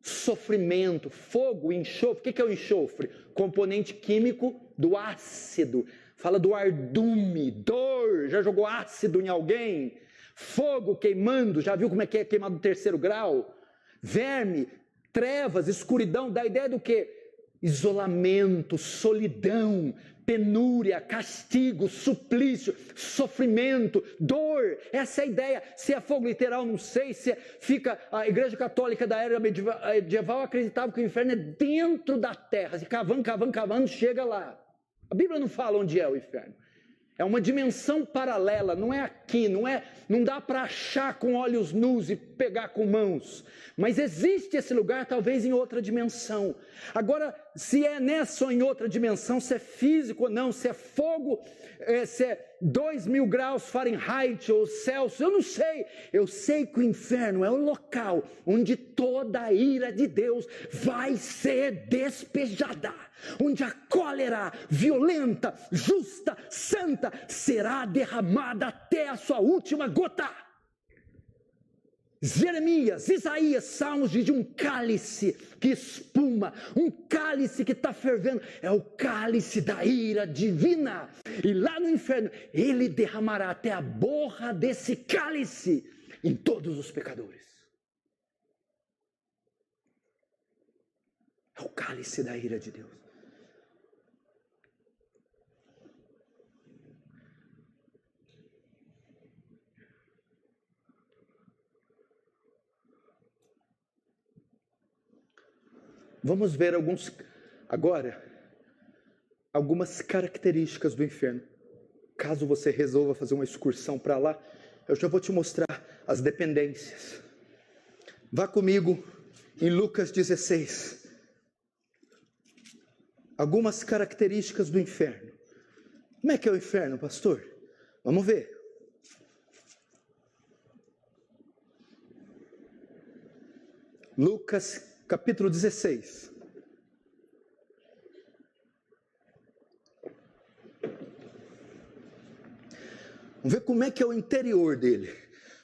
sofrimento, fogo, enxofre. O que é o enxofre? Componente químico do ácido. Fala do ardume, dor. Já jogou ácido em alguém? Fogo queimando, já viu como é que é queimado no 3º grau? Verme, trevas, escuridão, dá a ideia do quê? Isolamento, solidão, penúria, castigo, suplício, sofrimento, dor. Essa é a ideia. Se é fogo literal, não sei. Se fica a Igreja Católica da era medieval acreditava que o inferno é dentro da terra. Se cavando, cavando, cavando, chega lá. A Bíblia não fala onde é o inferno. É uma dimensão paralela, não é aqui, não dá para achar com olhos nus e pegar com mãos. Mas existe esse lugar, talvez em outra dimensão. Agora, se é nessa ou em outra dimensão, se é físico ou não, se é fogo, se é 2000 graus Fahrenheit ou Celsius, eu não sei. Eu sei que o inferno é o local onde toda a ira de Deus vai ser despejada. Onde a cólera violenta, justa, santa será derramada até a sua última gota. Jeremias, Isaías, Salmos diz de um cálice que espuma, um cálice que está fervendo, é o cálice da ira divina. E lá no inferno, ele derramará até a borra desse cálice em todos os pecadores. É o cálice da ira de Deus. Vamos ver algumas características do inferno. Caso você resolva fazer uma excursão para lá, eu já vou te mostrar as dependências. Vá comigo em Lucas 16. Algumas características do inferno. Como é que é o inferno, pastor? Vamos ver. Lucas capítulo 16. Vamos ver como é que é o interior dele.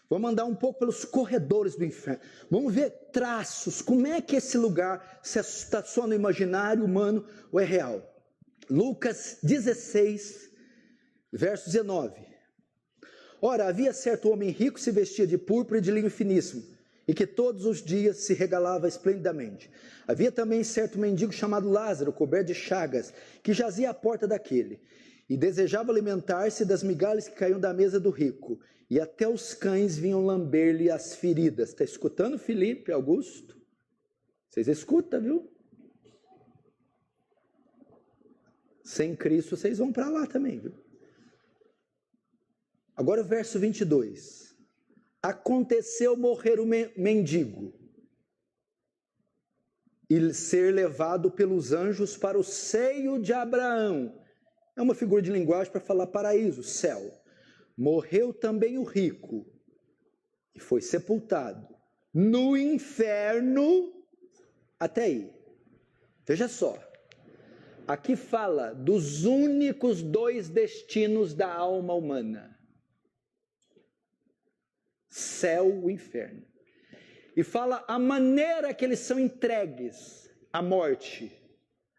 Vamos andar um pouco pelos corredores do inferno. Vamos ver traços, como é que esse lugar, se está só no imaginário humano ou é real. Lucas 16, verso 19. Ora, havia certo homem rico que se vestia de púrpura e de linho finíssimo, e que todos os dias se regalava esplendidamente. Havia também certo mendigo chamado Lázaro, coberto de chagas, que jazia à porta daquele, e desejava alimentar-se das migalhas que caíam da mesa do rico, e até os cães vinham lamber-lhe as feridas. Está escutando, Felipe, Augusto? Vocês escutam, viu? Sem Cristo, vocês vão para lá também, viu? Agora o verso 22. Aconteceu morrer o mendigo e ser levado pelos anjos para o seio de Abraão. É uma figura de linguagem para falar paraíso, céu. Morreu também o rico e foi sepultado no inferno. Até aí. Veja só. Aqui fala dos únicos 2 destinos da alma humana. Céu e inferno. E fala a maneira que eles são entregues à morte.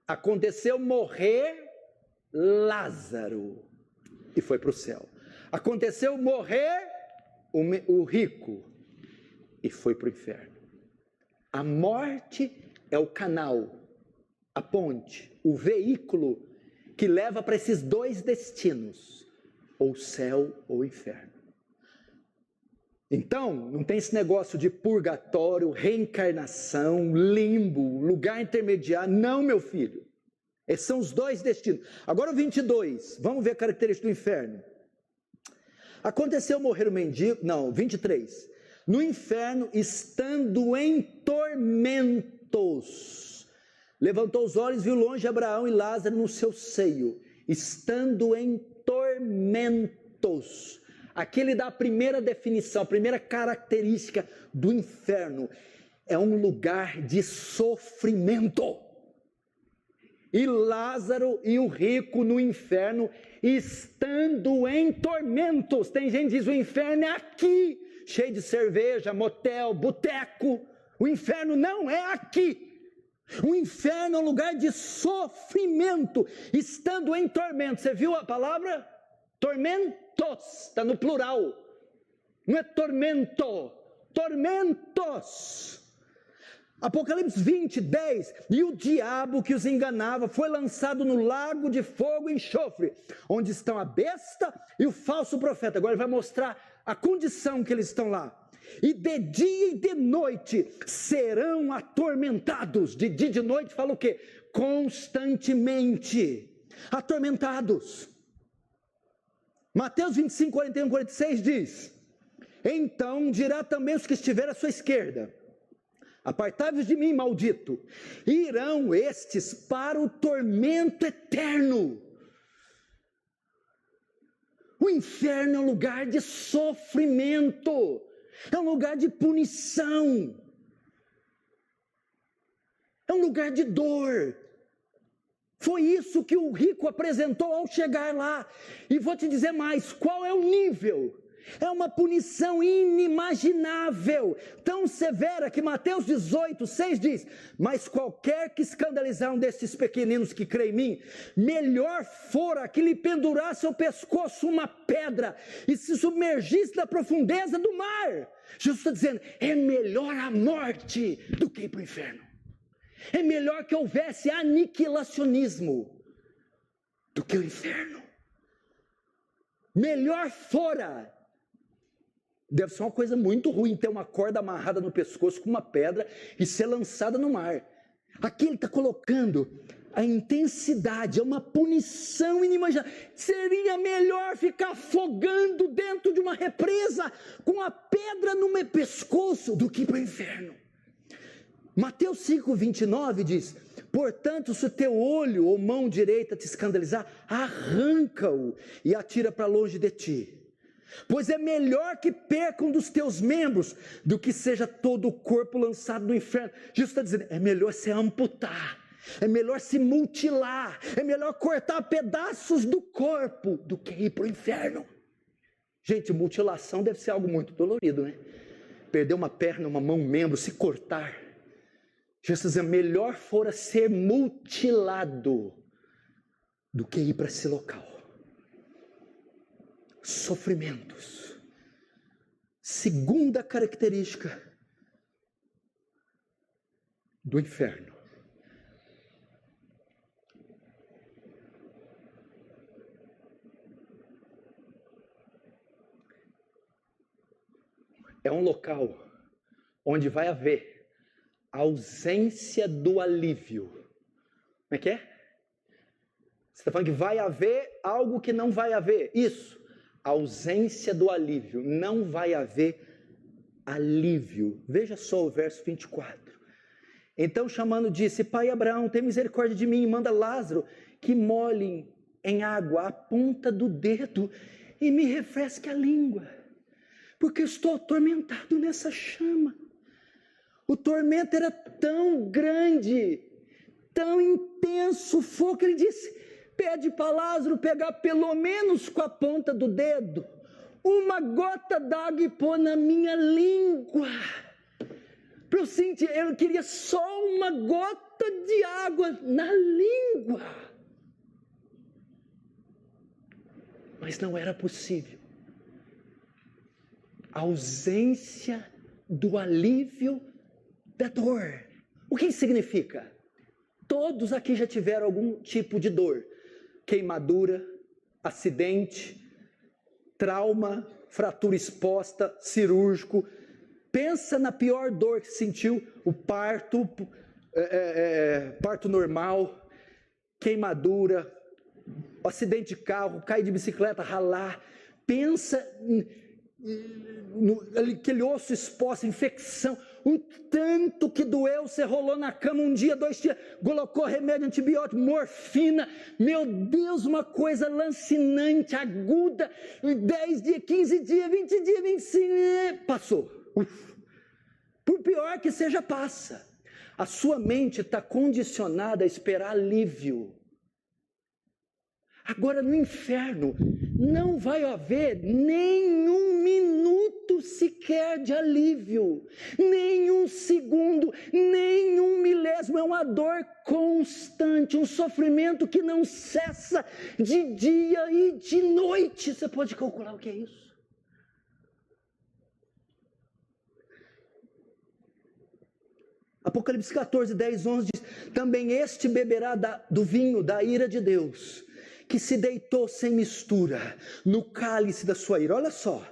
Aconteceu morrer Lázaro. e foi para o céu. Aconteceu morrer o rico e foi para o inferno. A morte é o canal, a ponte, o veículo que leva para esses dois destinos, ou céu ou inferno. Então, não tem esse negócio de purgatório, reencarnação, limbo, lugar intermediário. Não, meu filho. Esses são os dois destinos. Agora o 22, vamos ver a característica do inferno. Aconteceu morrer o mendigo, não, 23. No inferno, estando em tormentos, levantou os olhos, viu longe Abraão e Lázaro no seu seio, estando em tormentos. Aqui ele dá a primeira definição, a primeira característica do inferno. É um lugar de sofrimento. E Lázaro e o rico no inferno, estando em tormentos. Tem gente que diz, o inferno é aqui, cheio de cerveja, motel, boteco. O inferno não é aqui. O inferno é um lugar de sofrimento, estando em tormento. Você viu a palavra? Tormentos, está no plural. Não é tormento, tormentos. Apocalipse 20, 10, e o diabo que os enganava foi lançado no lago de fogo e enxofre, onde estão a besta e o falso profeta. Agora ele vai mostrar a condição que eles estão lá. E de dia e de noite serão atormentados. De dia e de noite fala o quê? Constantemente atormentados. Mateus 25, 41, 46 diz, então dirá também os que estiverem à sua esquerda, apartai-vos de mim, maldito, irão estes para o tormento eterno. O inferno é um lugar de sofrimento, é um lugar de punição, é um lugar de dor. Foi isso que o rico apresentou ao chegar lá. E vou te dizer mais, qual é o nível? É uma punição inimaginável, tão severa que Mateus 18, 6 diz, mas qualquer que escandalizar um desses pequeninos que crê em mim, melhor fora que lhe pendurasse ao pescoço uma pedra e se submergisse na profundeza do mar. Jesus está dizendo, é melhor a morte do que ir para o inferno. É melhor que houvesse aniquilacionismo do que o inferno. Melhor fora. Deve ser uma coisa muito ruim ter uma corda amarrada no pescoço com uma pedra e ser lançada no mar. Aqui ele está colocando a intensidade, é uma punição inimaginável. Seria melhor ficar afogando dentro de uma represa com a pedra no meu pescoço do que ir para o inferno. Mateus 5, 29 diz, portanto, se o teu olho ou mão direita te escandalizar, arranca-o e atira para longe de ti. Pois é melhor que perca um dos teus membros do que seja todo o corpo lançado no inferno. Jesus está dizendo, é melhor se amputar, é melhor se mutilar, é melhor cortar pedaços do corpo do que ir para o inferno. Gente, mutilação deve ser algo muito dolorido, né? Perder uma perna, uma mão, um membro, se cortar. Jesus está dizendo, melhor fora ser mutilado do que ir para esse local. Sofrimentos. Segunda característica do inferno. É um local onde vai haver ausência do alívio. Como é que é? Você está falando que vai haver algo que não vai haver. Isso. Ausência do alívio, não vai haver alívio. Veja só o verso 24. Então chamando disse, pai Abraão, tem misericórdia de mim e manda Lázaro que molhe em água a ponta do dedo e me refresque a língua, porque estou atormentado nessa chama. O tormento era tão grande, tão intenso o fogo, que ele disse, pede para Lázaro pegar pelo menos com a ponta do dedo uma gota d'água e pôr na minha língua. Para eu sentir, eu queria só uma gota de água na língua. Mas não era possível. A ausência do alívio da dor. O que isso significa? Todos aqui já tiveram algum tipo de dor. Queimadura, acidente, trauma, fratura exposta, cirúrgico. Pensa na pior dor que sentiu, o parto, parto normal, queimadura, acidente de carro, cair de bicicleta, ralar. Pensa aquele osso exposto, infecção, o tanto que doeu, você rolou na cama um dia, 2 dias, colocou remédio antibiótico, morfina, meu Deus, uma coisa lancinante, aguda, 10 dias, 15 dias, 20 dias, 25, passou. Por pior que seja, passa. A sua mente está condicionada a esperar alívio. Agora no inferno não vai haver nenhum minuto sequer de alívio, nenhum segundo, nenhum milésimo, é uma dor constante, um sofrimento que não cessa de dia e de noite. Você pode calcular o que é isso? Apocalipse 14, 10, 11 diz: também este beberá do vinho da ira de Deus, que se deitou sem mistura no cálice da sua ira. Olha só.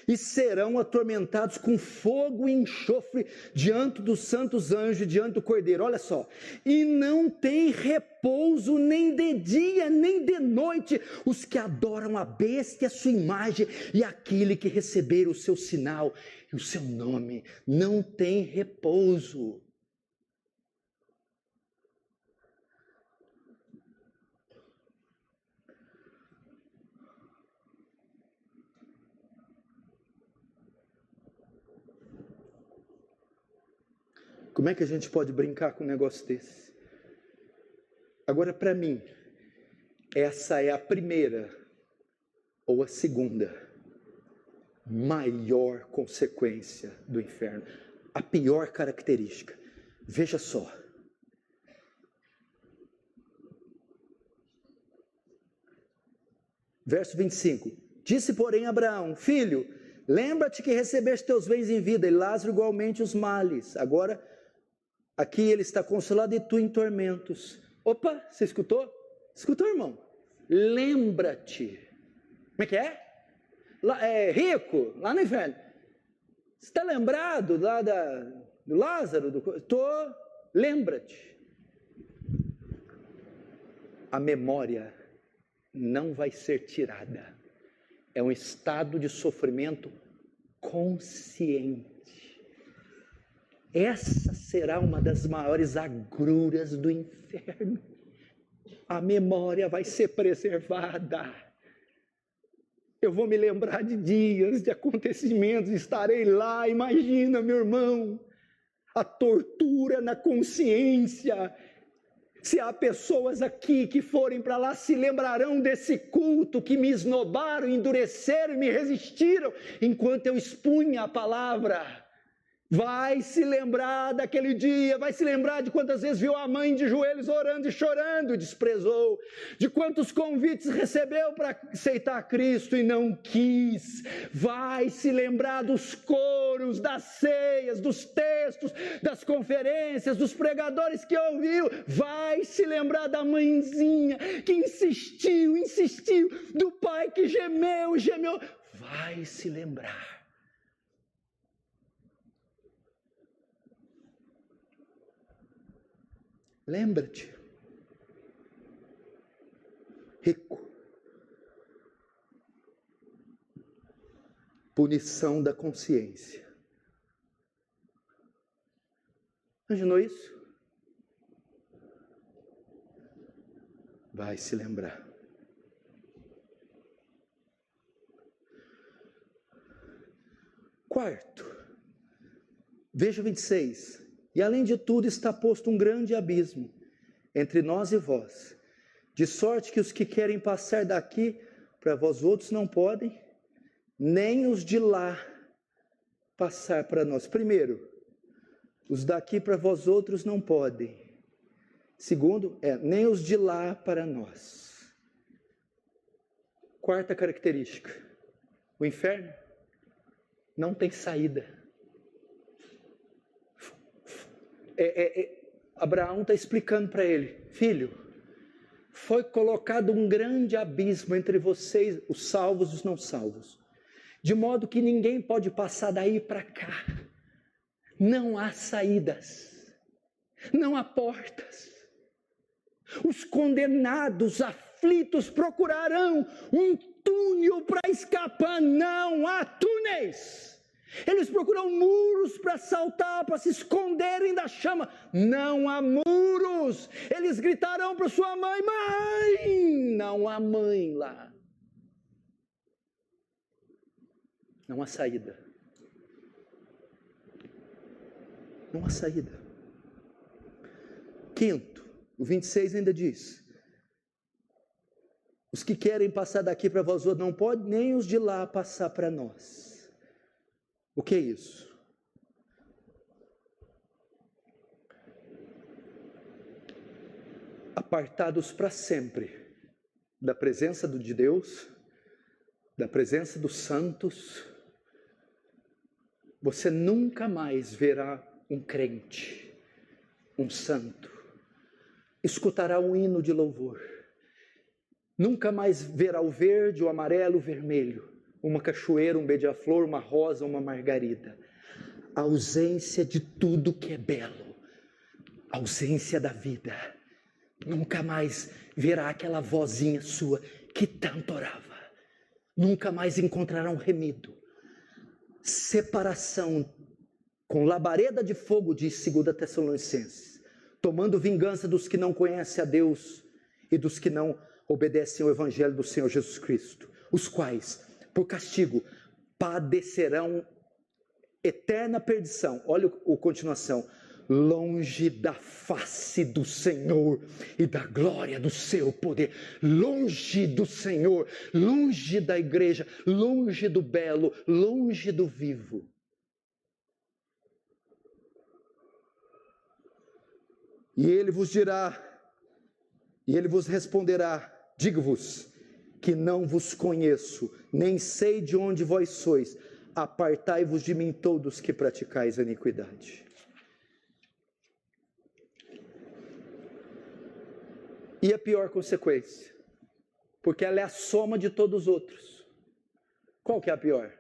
E serão atormentados com fogo e enxofre diante dos santos anjos, diante do Cordeiro. Olha só. E não tem repouso nem de dia, nem de noite, os que adoram a besta e a sua imagem, e aquele que receber o seu sinal e o seu nome. Não tem repouso. Como é que a gente pode brincar com um negócio desse? Agora, para mim, essa é a primeira ou a segunda maior consequência do inferno. A pior característica. Veja só. Verso 25. Disse, porém, Abraão: filho, lembra-te que recebeste teus bens em vida, e Lázaro igualmente os males. Agora, aqui ele está consolado e tu em tormentos. Opa, você escutou? Escutou, irmão? Lembra-te. Como é que é? Rico, lá no inferno. Você está lembrado lá do Lázaro? Lembra-te. A memória não vai ser tirada. É um estado de sofrimento consciente. Essa será uma das maiores agruras do inferno. A memória vai ser preservada. Eu vou me lembrar de dias, de acontecimentos, estarei lá. Imagina, meu irmão, a tortura na consciência. Se há pessoas aqui que forem para lá, se lembrarão desse culto que me esnobaram, endureceram e me resistiram enquanto eu expunha a palavra. Vai se lembrar daquele dia, vai se lembrar de quantas vezes viu a mãe de joelhos orando e chorando e desprezou, de quantos convites recebeu para aceitar Cristo e não quis. Vai se lembrar dos coros, das ceias, dos textos, das conferências, dos pregadores que ouviu. Vai se lembrar da mãezinha que insistiu, do pai que gemeu. Vai se lembrar. Lembra-te, rico, punição da consciência. Imaginou isso? Vai se lembrar. Quarto, veja o 26. E além de tudo está posto um grande abismo entre nós e vós, de sorte que os que querem passar daqui para vós outros não podem, nem os de lá passar para nós. Primeiro, os daqui para vós outros não podem. Segundo, nem os de lá para nós. Quarta característica: o inferno não tem saída. Abraão está explicando para ele: filho, foi colocado um grande abismo entre vocês, os salvos e os não salvos, de modo que ninguém pode passar daí para cá. Não há saídas, não há portas. Os condenados, aflitos, procurarão um túnel para escapar. Não há túneis. Eles procuram muros para saltar, para se esconderem da chama. Não há muros. Eles gritarão para sua mãe: mãe! Não há mãe lá. Não há saída. Não há saída. Quinto, o 26 ainda diz: os que querem passar daqui para vós outros não podem, nem os de lá passar para nós. O que é isso? Apartados para sempre da presença de Deus, da presença dos santos, você nunca mais verá um crente, um santo, escutará um hino de louvor, nunca mais verá o verde, o amarelo, o vermelho, uma cachoeira, um beija-flor, uma rosa, uma margarida. A ausência de tudo que é belo, a ausência da vida. Nunca mais verá aquela vozinha sua que tanto orava. Nunca mais encontrará um remido. Separação com labareda de fogo, diz 2 Tessalonicenses, tomando vingança dos que não conhecem a Deus e dos que não obedecem ao Evangelho do Senhor Jesus Cristo, os quais, por castigo, padecerão eterna perdição. Olha a continuação: longe da face do Senhor e da glória do seu poder. Longe do Senhor, longe da igreja, longe do belo, longe do vivo. E ele vos dirá, e ele vos responderá: digo-vos que não vos conheço, nem sei de onde vós sois. Apartai-vos de mim todos que praticais a iniquidade. E a pior consequência, porque ela é a soma de todos os outros. Qual que é a pior?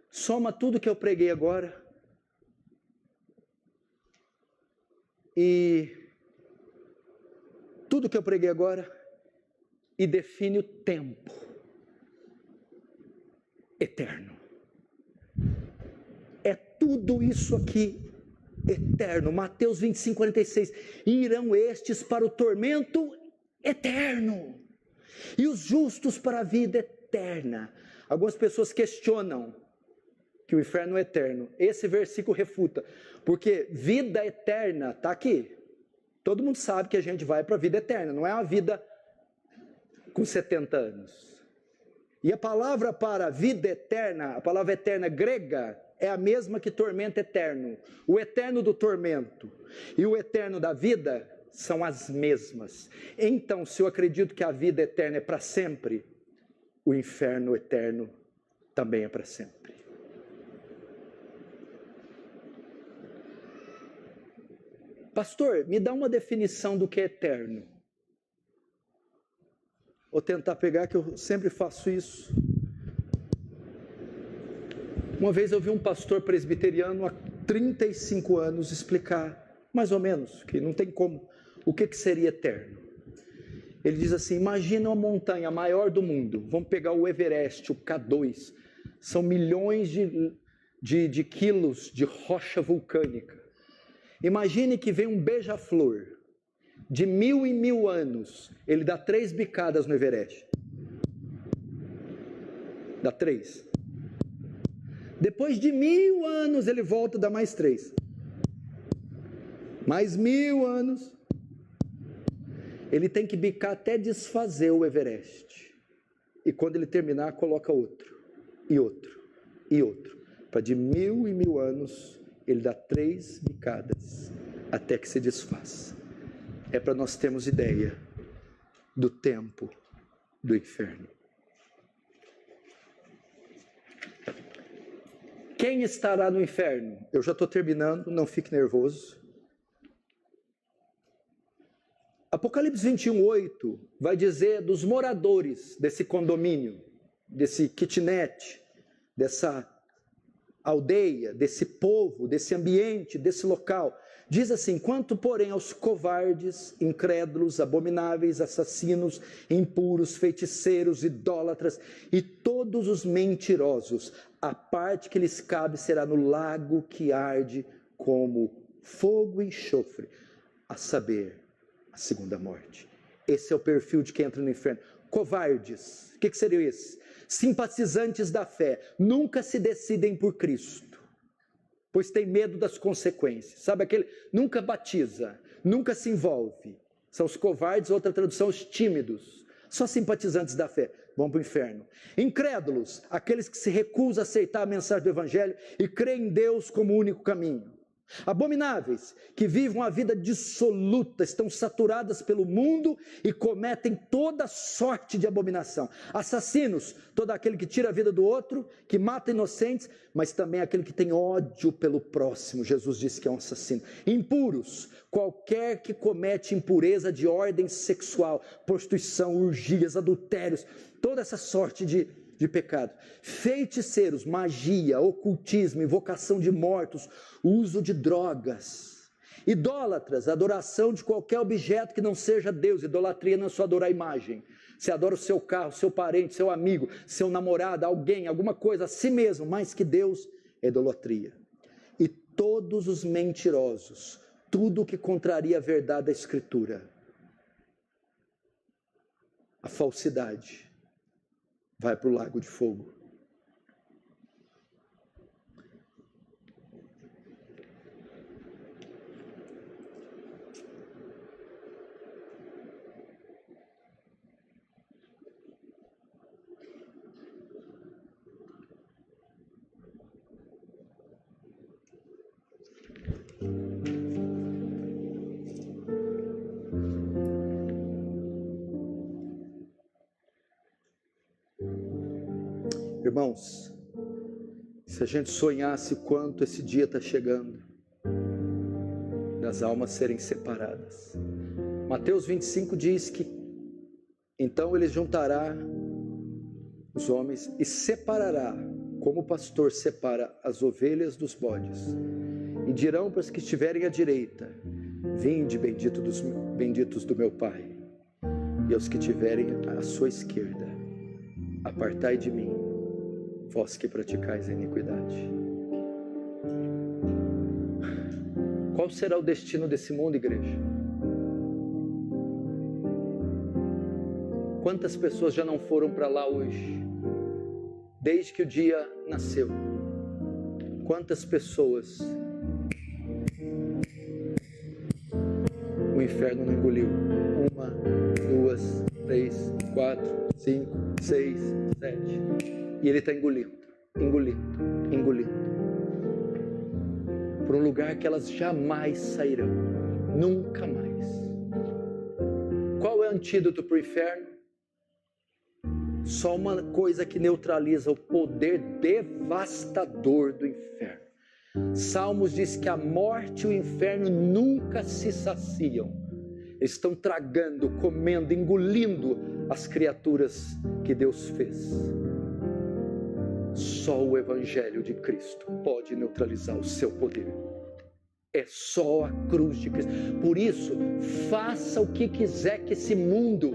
Soma tudo que eu preguei agora e tudo que eu preguei agora e define o tempo eterno. É tudo isso aqui eterno. Mateus 25, 46. Irão estes para o tormento eterno, e os justos para a vida eterna. Algumas pessoas questionam que o inferno é eterno. Esse versículo refuta, porque vida eterna está aqui. Todo mundo sabe que a gente vai para a vida eterna, não é uma vida com 70 anos. E a palavra para vida eterna, a palavra eterna grega, é a mesma que tormento eterno. O eterno do tormento e o eterno da vida são as mesmas. Então, se eu acredito que a vida eterna é para sempre, o inferno eterno também é para sempre. Pastor, me dá uma definição do que é eterno. Vou tentar pegar, que eu sempre faço isso. Uma vez eu vi um pastor presbiteriano há 35 anos explicar, mais ou menos, que não tem como, o que seria eterno. Ele diz assim: imagina uma montanha maior do mundo, vamos pegar o Everest, o K2, são milhões de quilos de rocha vulcânica. Imagine que vem um beija-flor, de 1000 em 1000 anos, ele dá 3 bicadas no Everest. Dá 3. Depois de 1000 anos ele volta a dar mais 3. Mais 1000 anos. Ele tem que bicar até desfazer o Everest. E quando ele terminar, coloca outro, e outro, e outro. Para de 1000 em 1000 anos, ele dá 3 bicadas, até que se desfaz. É para nós termos ideia do tempo do inferno. Quem estará no inferno? Eu já estou terminando, não fique nervoso. Apocalipse 21:8 vai dizer dos moradores desse condomínio, desse kitnet, dessa aldeia, desse povo, desse ambiente, desse local. Diz assim: quanto porém aos covardes, incrédulos, abomináveis, assassinos, impuros, feiticeiros, idólatras e todos os mentirosos, a parte que lhes cabe será no lago que arde como fogo e enxofre, a saber, a segunda morte. Esse é o perfil de quem entra no inferno. Covardes, o que seria esse? Simpatizantes da fé, nunca se decidem por Cristo, pois tem medo das consequências. Sabe aquele? Nunca batiza, nunca se envolve. São os covardes, outra tradução, os tímidos. Só simpatizantes da fé vão para o inferno. Incrédulos, aqueles que se recusam a aceitar a mensagem do Evangelho e creem em Deus como único caminho. Abomináveis, que vivem uma vida dissoluta, estão saturadas pelo mundo e cometem toda sorte de abominação. Assassinos, todo aquele que tira a vida do outro, que mata inocentes, mas também aquele que tem ódio pelo próximo. Jesus disse que é um assassino. Impuros, qualquer que comete impureza de ordem sexual, prostituição, orgias, adultérios, toda essa sorte de pecado. Feiticeiros, magia, ocultismo, invocação de mortos, uso de drogas. Idólatras, adoração de qualquer objeto que não seja Deus. Idolatria não é só adorar a imagem. Você adora o seu carro, seu parente, seu amigo, seu namorado, alguém, alguma coisa, a si mesmo, mais que Deus, é idolatria. E todos os mentirosos, tudo que contraria a verdade da Escritura, a falsidade, vai para o lago de fogo. Irmãos, se a gente sonhasse quanto esse dia está chegando, das almas serem separadas. Mateus 25 diz que então ele juntará os homens e separará, como o pastor separa as ovelhas dos bodes, e dirão para os que estiverem à direita: vinde, benditos do meu Pai, e aos que estiverem à sua esquerda: apartai de mim, vós que praticais a iniquidade. Qual será o destino desse mundo, igreja? Quantas pessoas já não foram para lá hoje, desde que o dia nasceu? Quantas pessoas o inferno não engoliu? 1, 2, 3, 4, 5, 6, 7. E ele está engolindo, por um lugar que elas jamais sairão, nunca mais. Qual é o antídoto para o inferno? Só uma coisa que neutraliza o poder devastador do inferno. Salmos diz que a morte e o inferno nunca se saciam. Eles estão tragando, comendo, engolindo as criaturas que Deus fez. Só o Evangelho de Cristo pode neutralizar o seu poder. É só a cruz de Cristo. Por isso, faça o que quiser que esse mundo,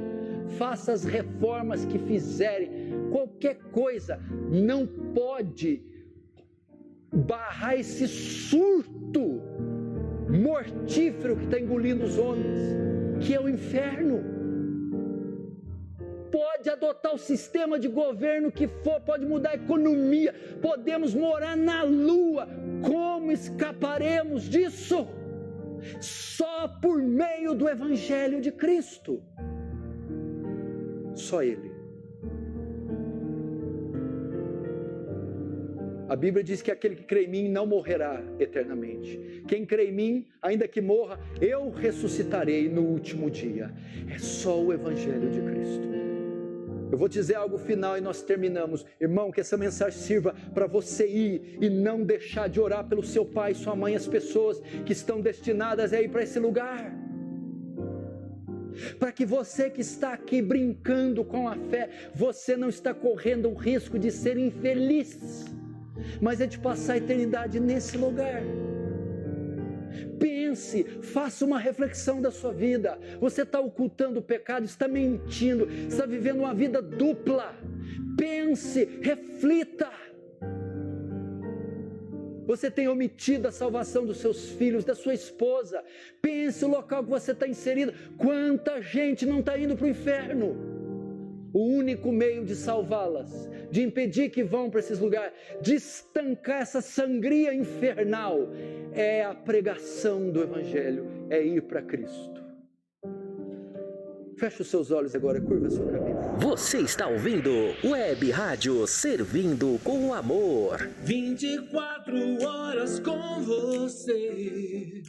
faça as reformas que fizerem, qualquer coisa, não pode barrar esse surto mortífero que está engolindo os homens, que é o inferno. Pode adotar o sistema de governo que for, pode mudar a economia, podemos morar na lua, como escaparemos disso? Só por meio do Evangelho de Cristo. Só Ele. A Bíblia diz que aquele que crê em mim não morrerá eternamente. Quem crê em mim, ainda que morra, eu ressuscitarei no último dia. É só o Evangelho de Cristo. Eu vou dizer algo final e nós terminamos. Irmão, que essa mensagem sirva para você ir e não deixar de orar pelo seu pai, sua mãe, as pessoas que estão destinadas a ir para esse lugar. Para que você que está aqui brincando com a fé, você não está correndo o risco de ser infeliz, mas é de passar a eternidade nesse lugar. Pense, faça uma reflexão da sua vida. Você está ocultando o pecado, está mentindo, está vivendo uma vida dupla. Pense, reflita. Você tem omitido a salvação dos seus filhos, da sua esposa. Pense o local que você está inserido. Quanta gente não está indo para o inferno? O único meio de salvá-las, de impedir que vão para esses lugares, de estancar essa sangria infernal, é a pregação do Evangelho, é ir para Cristo. Feche os seus olhos agora, curva a sua cabeça. Você está ouvindo Web Rádio Servindo com Amor. 24 horas com você.